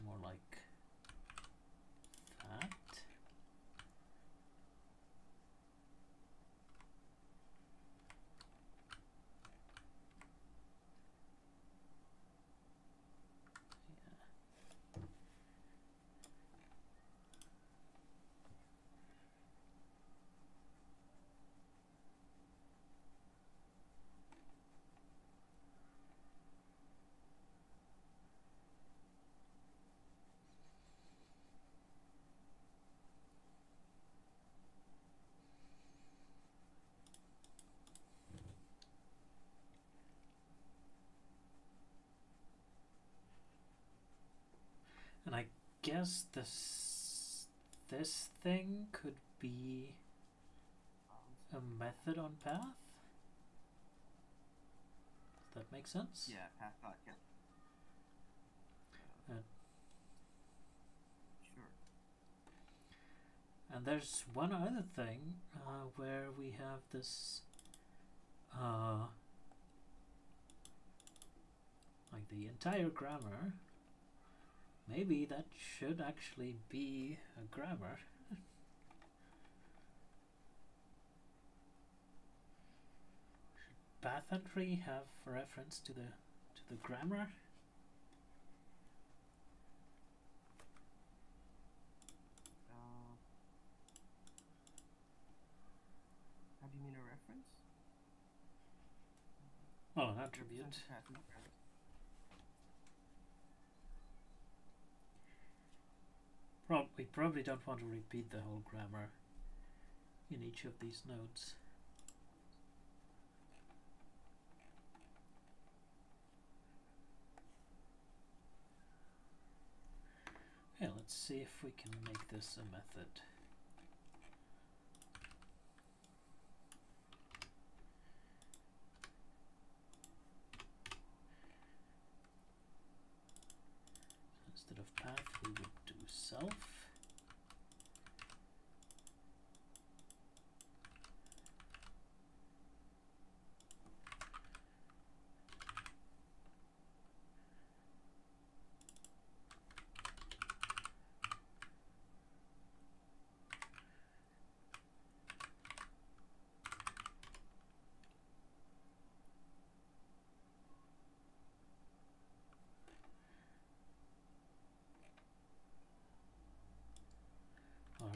Speaker 2: More like that. And I guess this thing could be a method on path. Does that make sense?
Speaker 1: Yeah, path dot get. Sure.
Speaker 2: And there's one other thing where we have this like the entire grammar. Maybe that should actually be a grammar. Should path entry have reference to the grammar?
Speaker 1: How do you mean a reference?
Speaker 2: Oh, an attribute. We probably don't want to repeat the whole grammar in each of these nodes. Okay, let's see if we can make this a method. Instead of path, we would do self.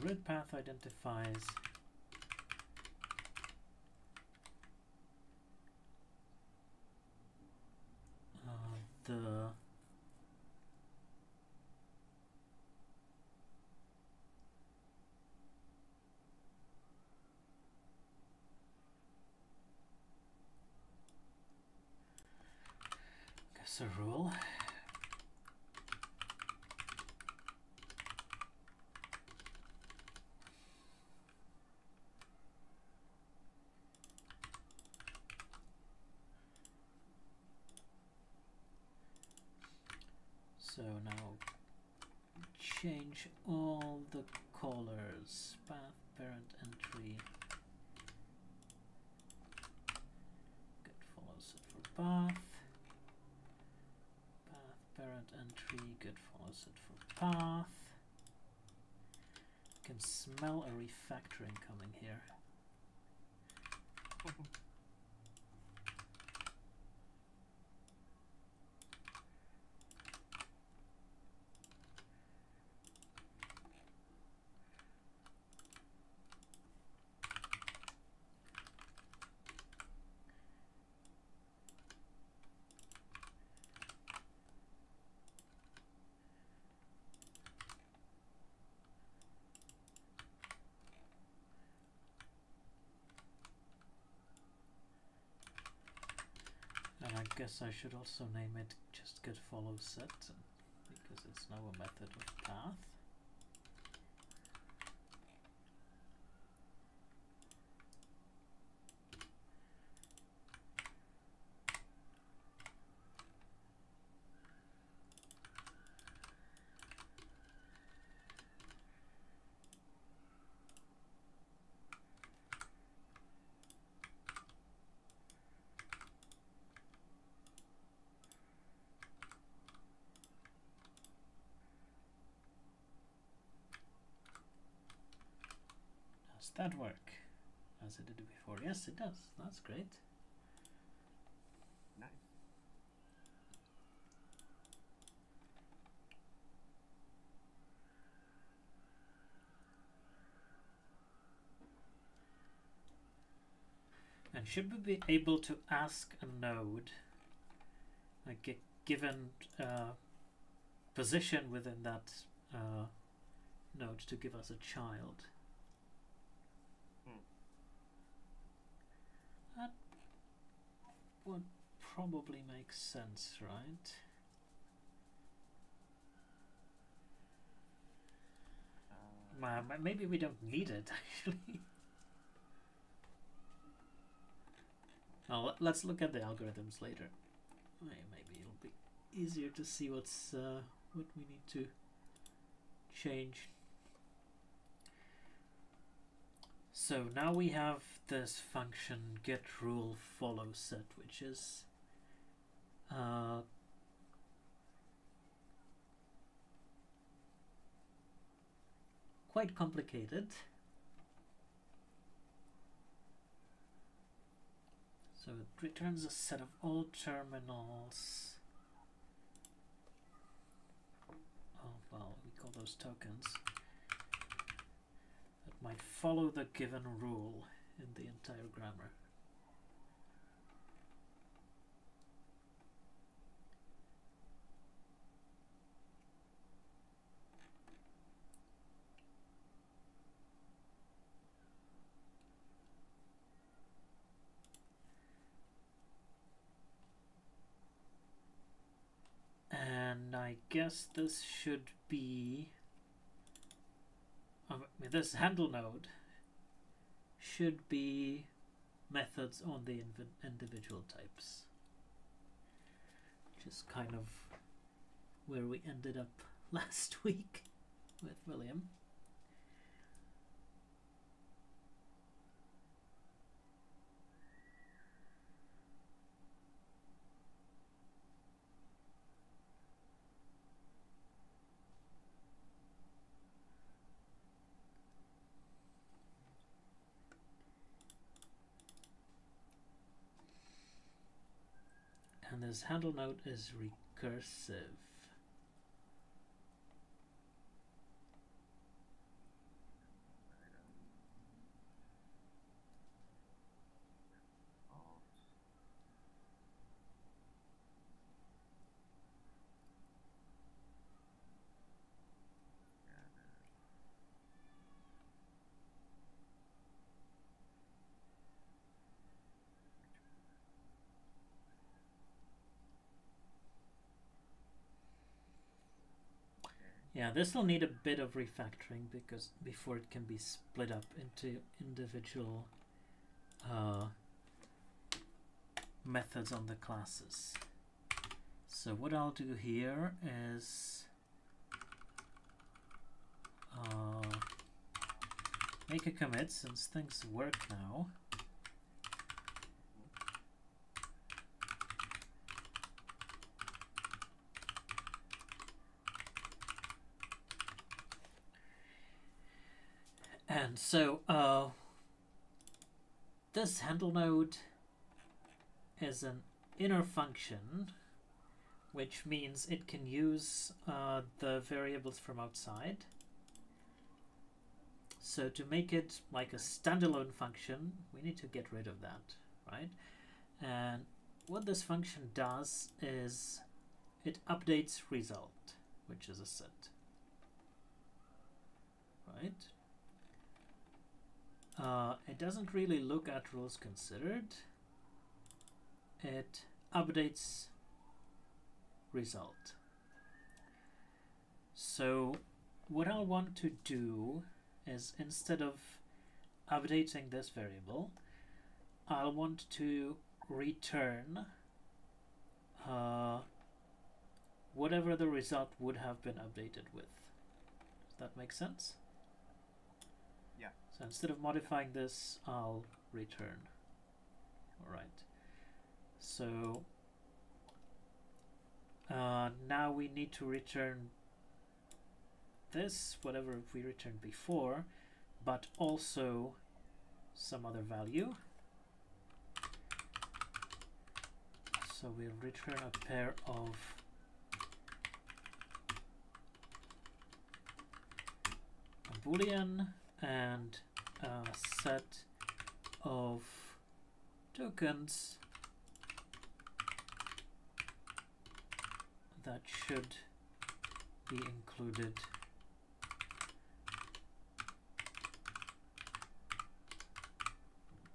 Speaker 2: Red path identifies that's a rule. So now change all the callers, path, parent, entry. Get follows it for path. Path, parent, entry, get follows it for path. Can smell a refactoring coming here. And I guess I should also name it just get follow set because it's now a method of path. Does that work as it did before? Yes, it does. That's great.
Speaker 1: Nice.
Speaker 2: And should we be able to ask a node, like a given position within that node, to give us a child? That would probably make sense, right? Maybe we don't need it, actually. Well, let's look at the algorithms later. Maybe it'll be easier to see what's what we need to change. So now we have this function get rule follow set, which is quite complicated. So it returns a set of all terminals. Oh, well, we call those tokens. That might follow the given rule in the entire grammar. And I guess this should be this handle node should be methods on the individual types, which is kind of where we ended up last week with William. And this handle node is recursive. Yeah, this will need a bit of refactoring because before it can be split up into individual methods on the classes. So what I'll do here is make a commit since things work now. And so this handle node is an inner function, which means it can use the variables from outside. So to make it like a standalone function, we need to get rid of that, right? And what this function does is it updates result, which is a set, right? It doesn't really look at rules considered. It updates result. So what I'll want to do is, instead of updating this variable, I'll want to return whatever the result would have been updated with. Does that make sense?
Speaker 4: Yeah.
Speaker 2: So instead of modifying this, I'll return. All right. So now we need to return this, whatever we returned before, but also some other value. So we'll return a pair of a boolean and a set of tokens that should be included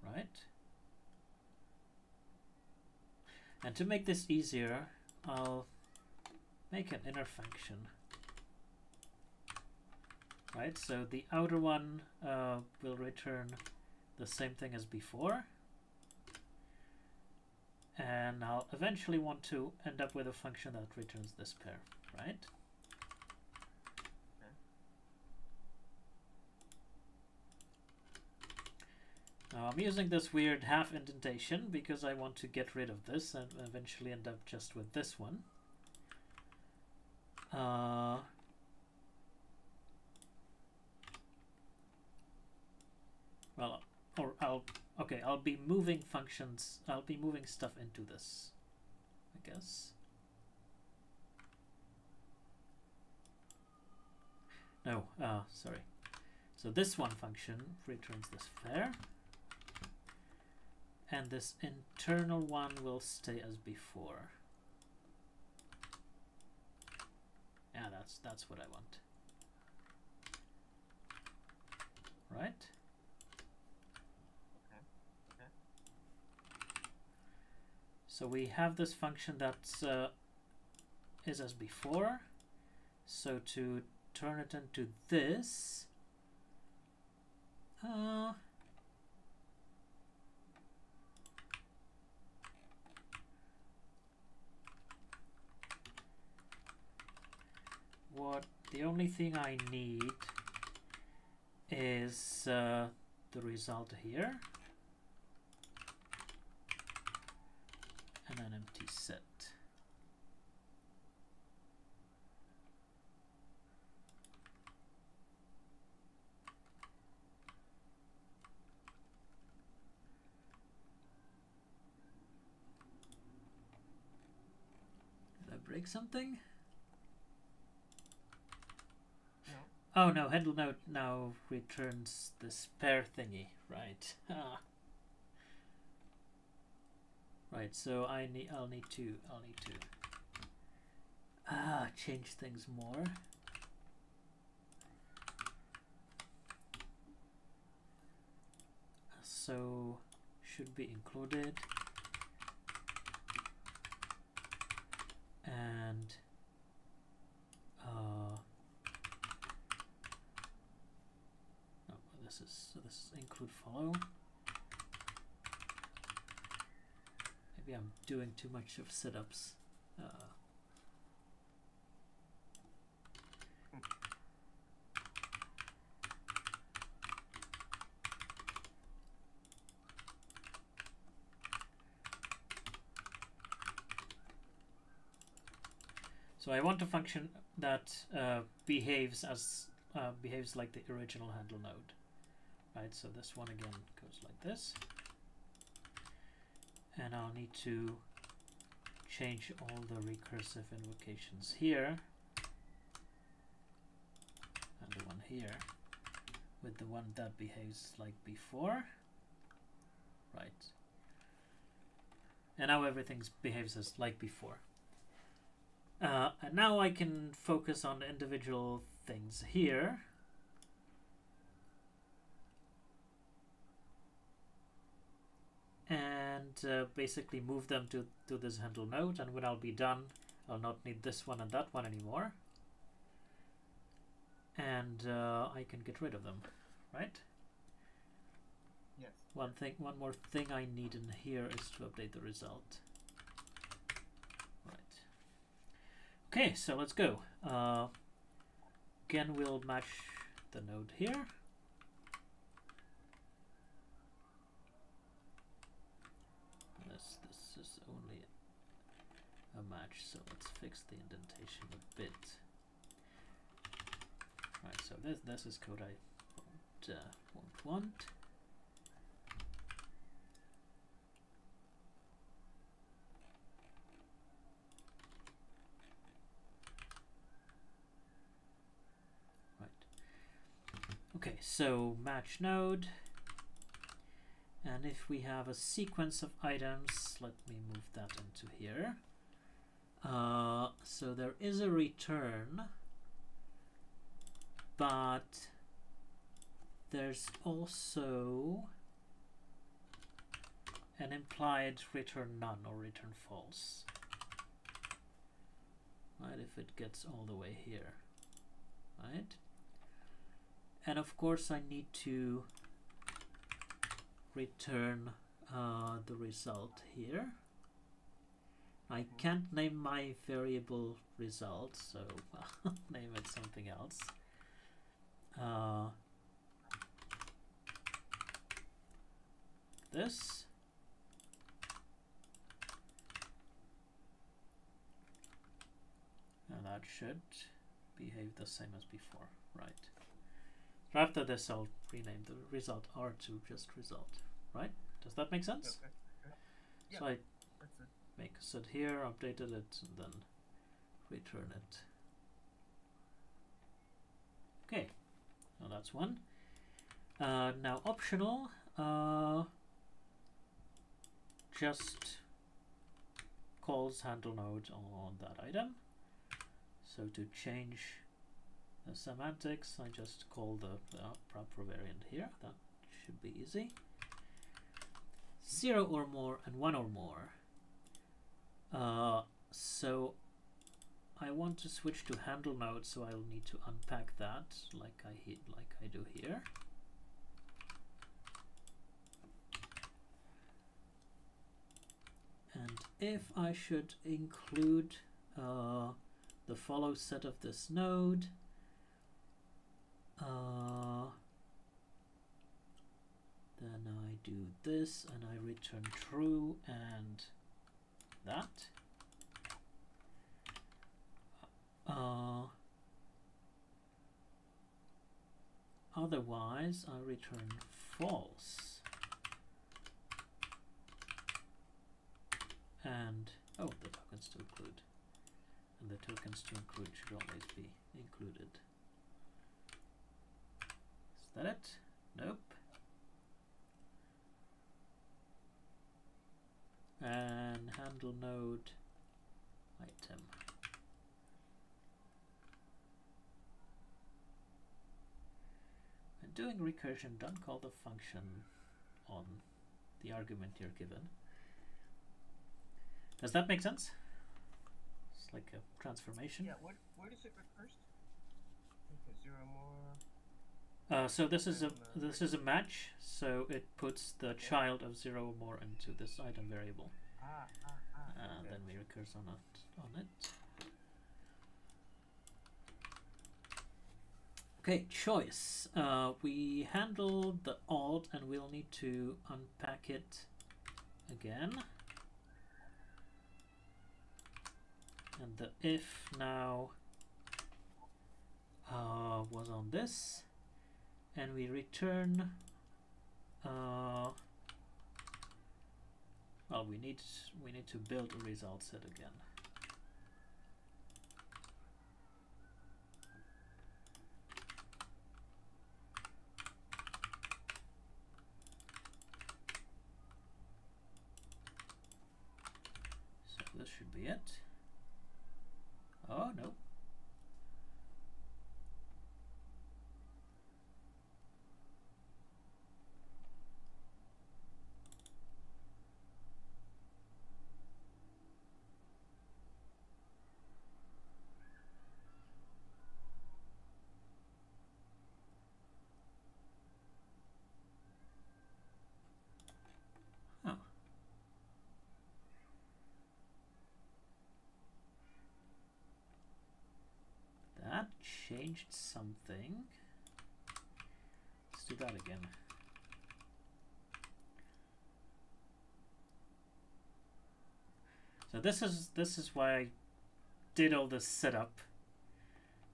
Speaker 2: right. And to make this easier, I'll make an inner function, right? So the outer one will return the same thing as before, and I'll eventually want to end up with a function that returns this pair, right? Now I'm using this weird half indentation because I want to get rid of this and eventually end up just with this one. Well, or I'll be moving functions, I'll be moving stuff into this, I guess. No, sorry. So this one function returns this pair, and this internal one will stay as before. Yeah, that's what I want. Right?
Speaker 4: Okay.
Speaker 2: So we have this function that is as before. So to turn it into this, the only thing I need is the result here and an empty set. Did I break something? Oh no, handle node now returns this pair thingy, right? Right, so I'll need to change things more. So should be included, and Maybe I'm doing too much of sit-ups. So I want a function that behaves like the original handle node, right? So this one again goes like this, and I'll need to change all the recursive invocations here and the one here with the one that behaves like before, right? And now everything behaves as like before. And now I can focus on the individual things here. And basically move them to this handle node, and when I'll be done, I'll not need this one and that one anymore. And I can get rid of them, right?
Speaker 4: Yes.
Speaker 2: One more thing I need in here is to update the result. Okay, so let's go. Again, we'll match the node here. This is only a match, so let's fix the indentation a bit. Right, so this is code I won't want. Okay, so match node, and if we have a sequence of items, let me move that into here. So there is a return, but there's also an implied return none or return false, right, if it gets all the way here, right? And of course I need to return the result here. I can't name my variable result, so I'll name it something else. This. And that should behave the same as before, right? So after this, I'll rename the result R to just result, right? Does that make sense?
Speaker 4: Okay. Yeah,
Speaker 2: So I
Speaker 4: that's it.
Speaker 2: make a set here, updated it, and then return it. Okay, now that's one. Now optional, just calls handle node on that item. So to change the semantics, I just call the proper variant here. That should be easy. 0 or more and 1 or more. So I want to switch to handle node, so I'll need to unpack that like I do here. And if I should include the follow set of this node, then I do this and I return true and that. Otherwise, I return false. And oh, the tokens to include. And the tokens to include should always be included. Is that it? Nope. And handle node item. When doing recursion, don't call the function on the argument you're given. Does that make sense? It's like a transformation.
Speaker 4: Yeah, where does it recurse? Okay, 0 more.
Speaker 2: So this is a match. So it puts the child of 0 or more into this item variable. And then we recurse on it. Okay, choice. We handled the alt and we'll need to unpack it again. And the if now was on this, and we return. Well, we need to build a result set again. So this should be it. Oh no. That changed something. Let's do that again. So this is why I did all this setup,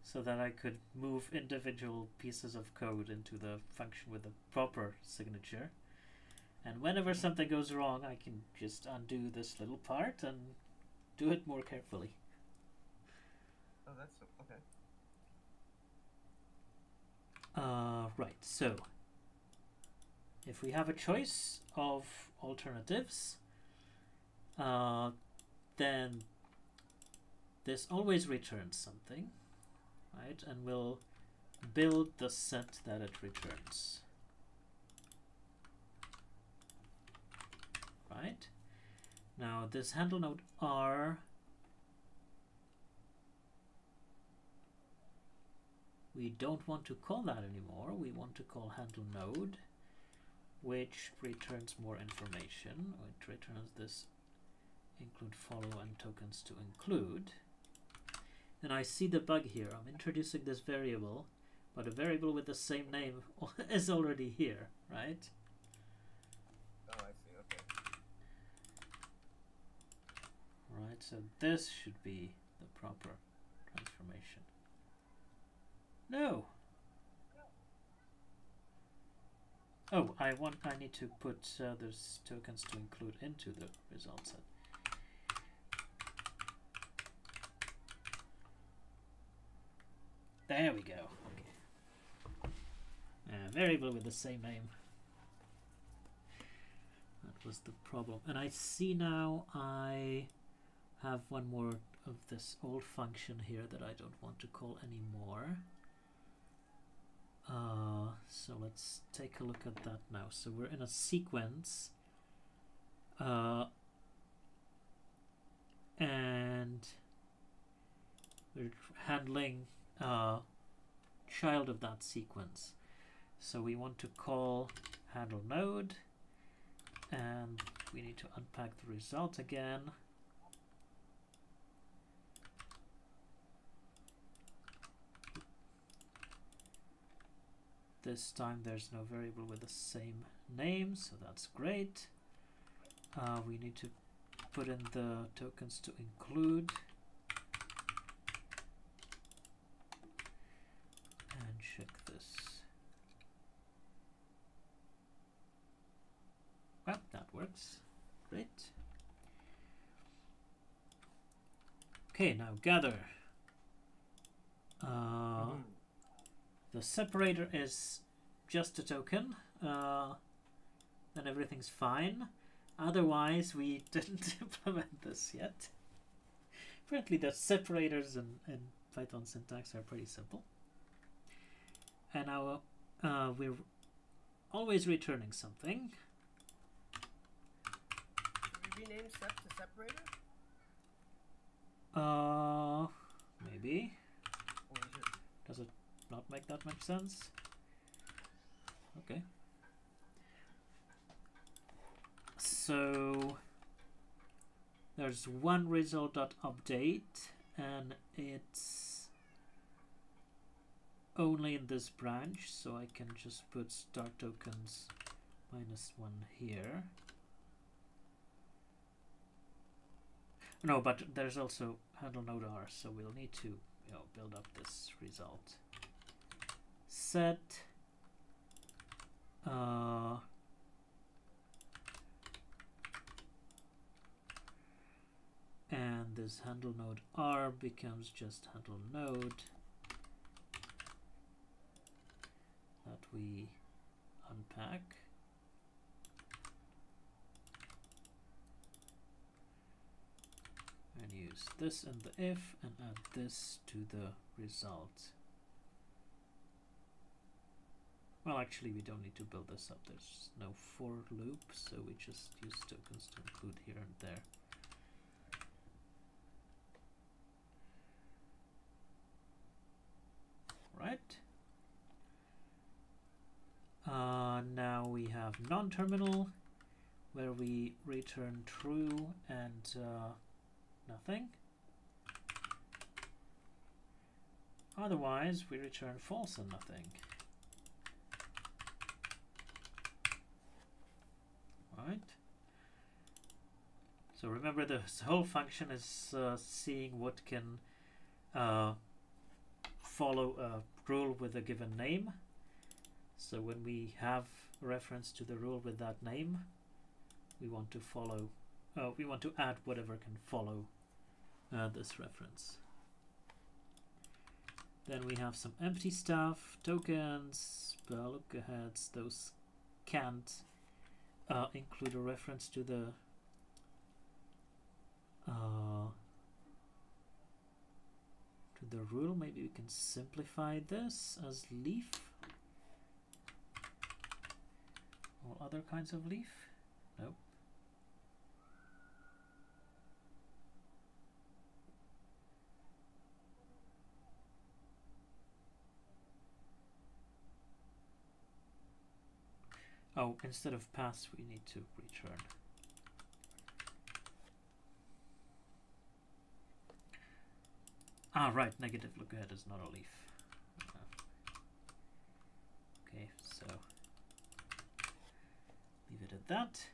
Speaker 2: so that I could move individual pieces of code into the function with the proper signature. And whenever something goes wrong, I can just undo this little part and do it more carefully.
Speaker 4: Oh, that's okay.
Speaker 2: Right, so if we have a choice of alternatives, then this always returns something, right? And we'll build the set that it returns, right? Now this handle node R, we don't want to call that anymore. We want to call handle node, which returns more information. It returns this include follow and tokens to include. And I see the bug here. I'm introducing this variable, but a variable with the same name is already here, right?
Speaker 4: Oh, I see. Okay.
Speaker 2: Right, so this should be the proper transformation. No. Oh, I need to put those tokens to include into the result set. There we go. Okay. Variable with the same name. That was the problem. And I see now I have one more of this old function here that I don't want to call anymore. So let's take a look at that now. So we're in a sequence, and we're handling child of that sequence. So we want to call handle node, and we need to unpack the result again. This time there's no variable with the same name, so that's great. We need to put in the tokens to include. And check this. Well, that works. Great. Okay, now gather. The separator is just a token, then everything's fine. Otherwise, we didn't implement this yet. Apparently, the separators in Python syntax are pretty simple. And now we're always returning something.
Speaker 4: Should we rename sep to separator?
Speaker 2: Maybe.
Speaker 4: Or is it?
Speaker 2: Does it not make that much sense? Okay. So there's one result.update, and it's only in this branch, so I can just put start tokens -1 here. No, but there's also handle node R, so we'll need to build up this result. Set and this handle node R becomes just handle node that we unpack. And use this in the if and add this to the result. Well, actually, we don't need to build this up. There's no for loop, so we just use tokens to include here and there. Right. Now we have non-terminal, where we return true and nothing. Otherwise, we return false and nothing. Right. So remember, this whole function is seeing what can follow a rule with a given name. So when we have a reference to the rule with that name, we want to follow. We want to add whatever can follow this reference. Then we have some empty stuff, tokens, look aheads. Those can't include a reference to the rule. Maybe we can simplify this as leaf or other kinds of leaf. Nope. Oh, instead of pass, we need to return. Ah, right, negative look ahead is not a leaf. Okay, so leave it at that.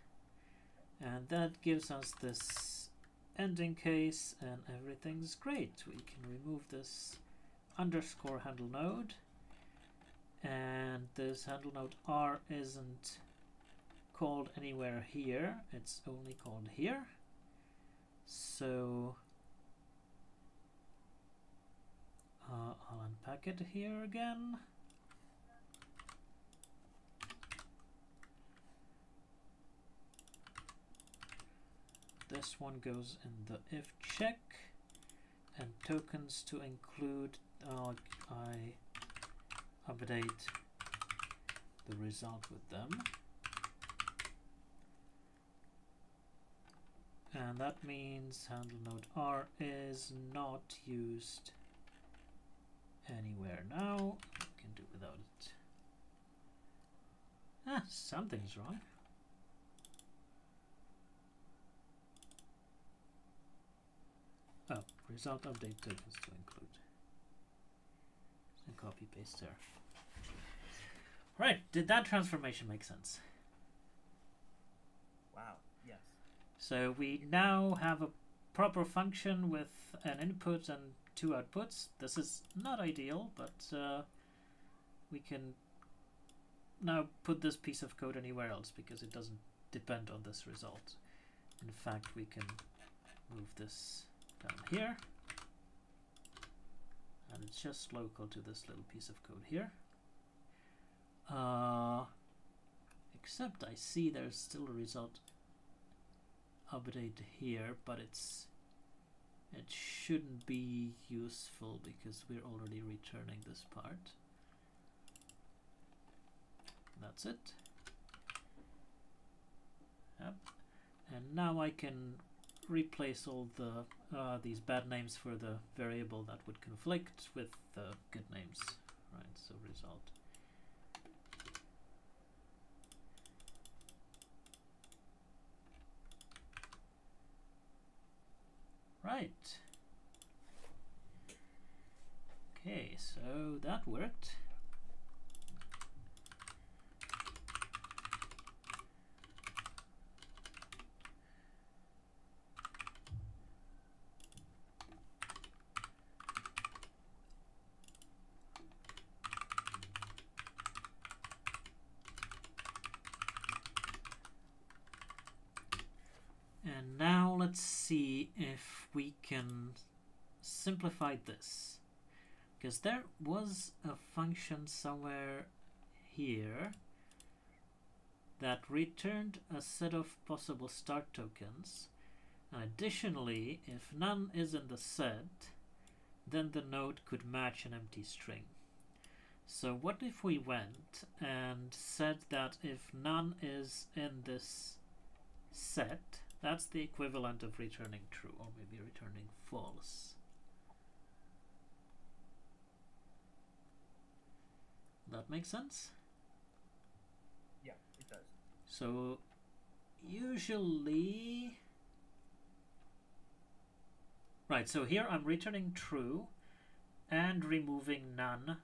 Speaker 2: And that gives us this ending case, and everything's great. We can remove this underscore handle node. And this handle node R isn't called anywhere here, it's only called here. So I'll unpack it here again. This one goes in the if check, and tokens to include, I update the result with them. And that means handle node R is not used anywhere now. We can do without it. Ah, something's wrong. Oh, result update tokens to include. And copy paste there. Right, did that transformation make sense?
Speaker 4: Wow, yes.
Speaker 2: So we now have a proper function with an input and 2 outputs. This is not ideal, but we can now put this piece of code anywhere else because it doesn't depend on this result. In fact, we can move this down here, and it's just local to this little piece of code here. Except I see there's still a result update here, but it shouldn't be useful because we're already returning this part. That's it. Yep. And now I can replace all the these bad names for the variable that would conflict with the good names. Right, so result. Right. Okay, so that worked. And now let's see if we can simplify this. Because there was a function somewhere here that returned a set of possible start tokens. And additionally, if none is in the set, then the node could match an empty string. So what if we went and said that if none is in this set, that's the equivalent of returning true, or maybe returning false. That makes sense?
Speaker 4: Yeah, it does.
Speaker 2: So usually, right, so here I'm returning true and removing none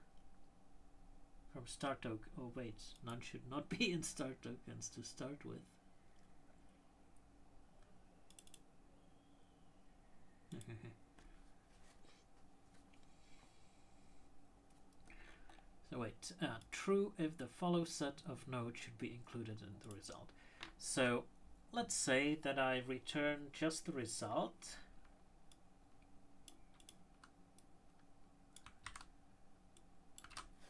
Speaker 2: from start token. Oh wait, none should not be in start tokens to start with. So wait, true if the follow set of nodes should be included in the result. So let's say that I return just the result.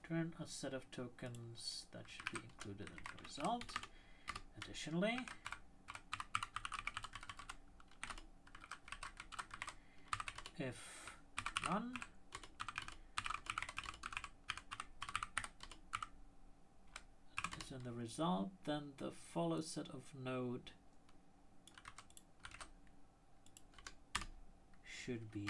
Speaker 2: Return a set of tokens that should be included in the result. Additionally, if none is in the result, then the follow set of node should be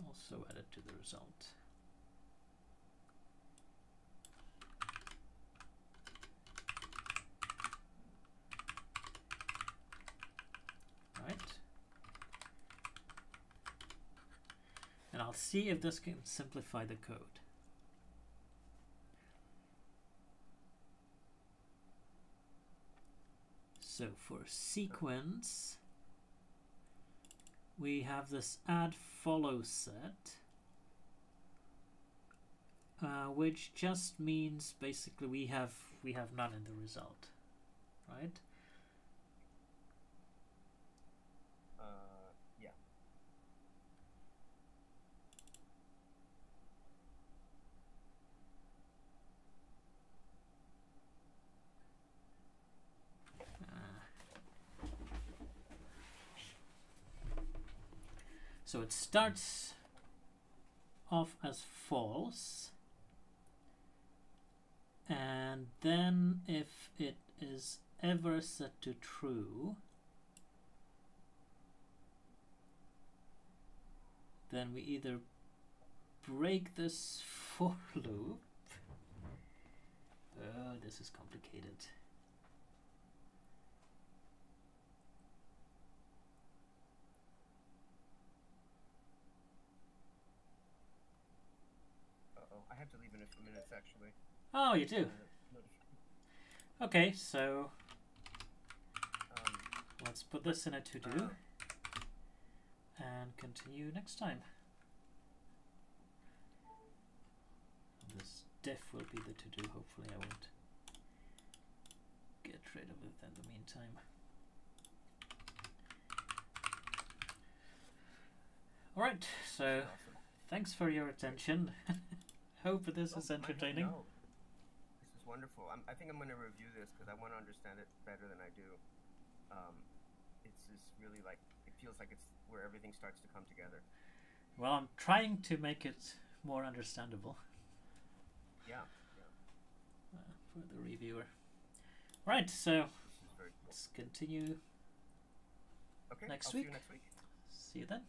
Speaker 2: also added to the result. Right. And I'll see if this can simplify the code. So for sequence, we have this add follow set, which just means basically we have none in the result, right?
Speaker 4: Yeah.
Speaker 2: So it starts off as false, and then if it is ever set to true, then we either break this for loop. Oh, this is complicated.
Speaker 4: I have to leave in a few minutes, actually.
Speaker 2: Oh, you do? Okay, so let's put this in a to-do and continue next time. This diff will be the to-do. Hopefully I won't get rid of it in the meantime. Alright, so
Speaker 4: Awesome.
Speaker 2: thanks for your attention. Hope this is entertaining.
Speaker 4: No. This is wonderful. I think I'm going to review this because I want to understand it better than I do. It's just really like, it feels like it's where everything starts to come together.
Speaker 2: Well, I'm trying to make it more understandable.
Speaker 4: Yeah.
Speaker 2: For the reviewer. Right, so
Speaker 4: This is very cool.
Speaker 2: let's continue
Speaker 4: Okay,
Speaker 2: next
Speaker 4: I'll see
Speaker 2: week.
Speaker 4: you next week.
Speaker 2: See you then.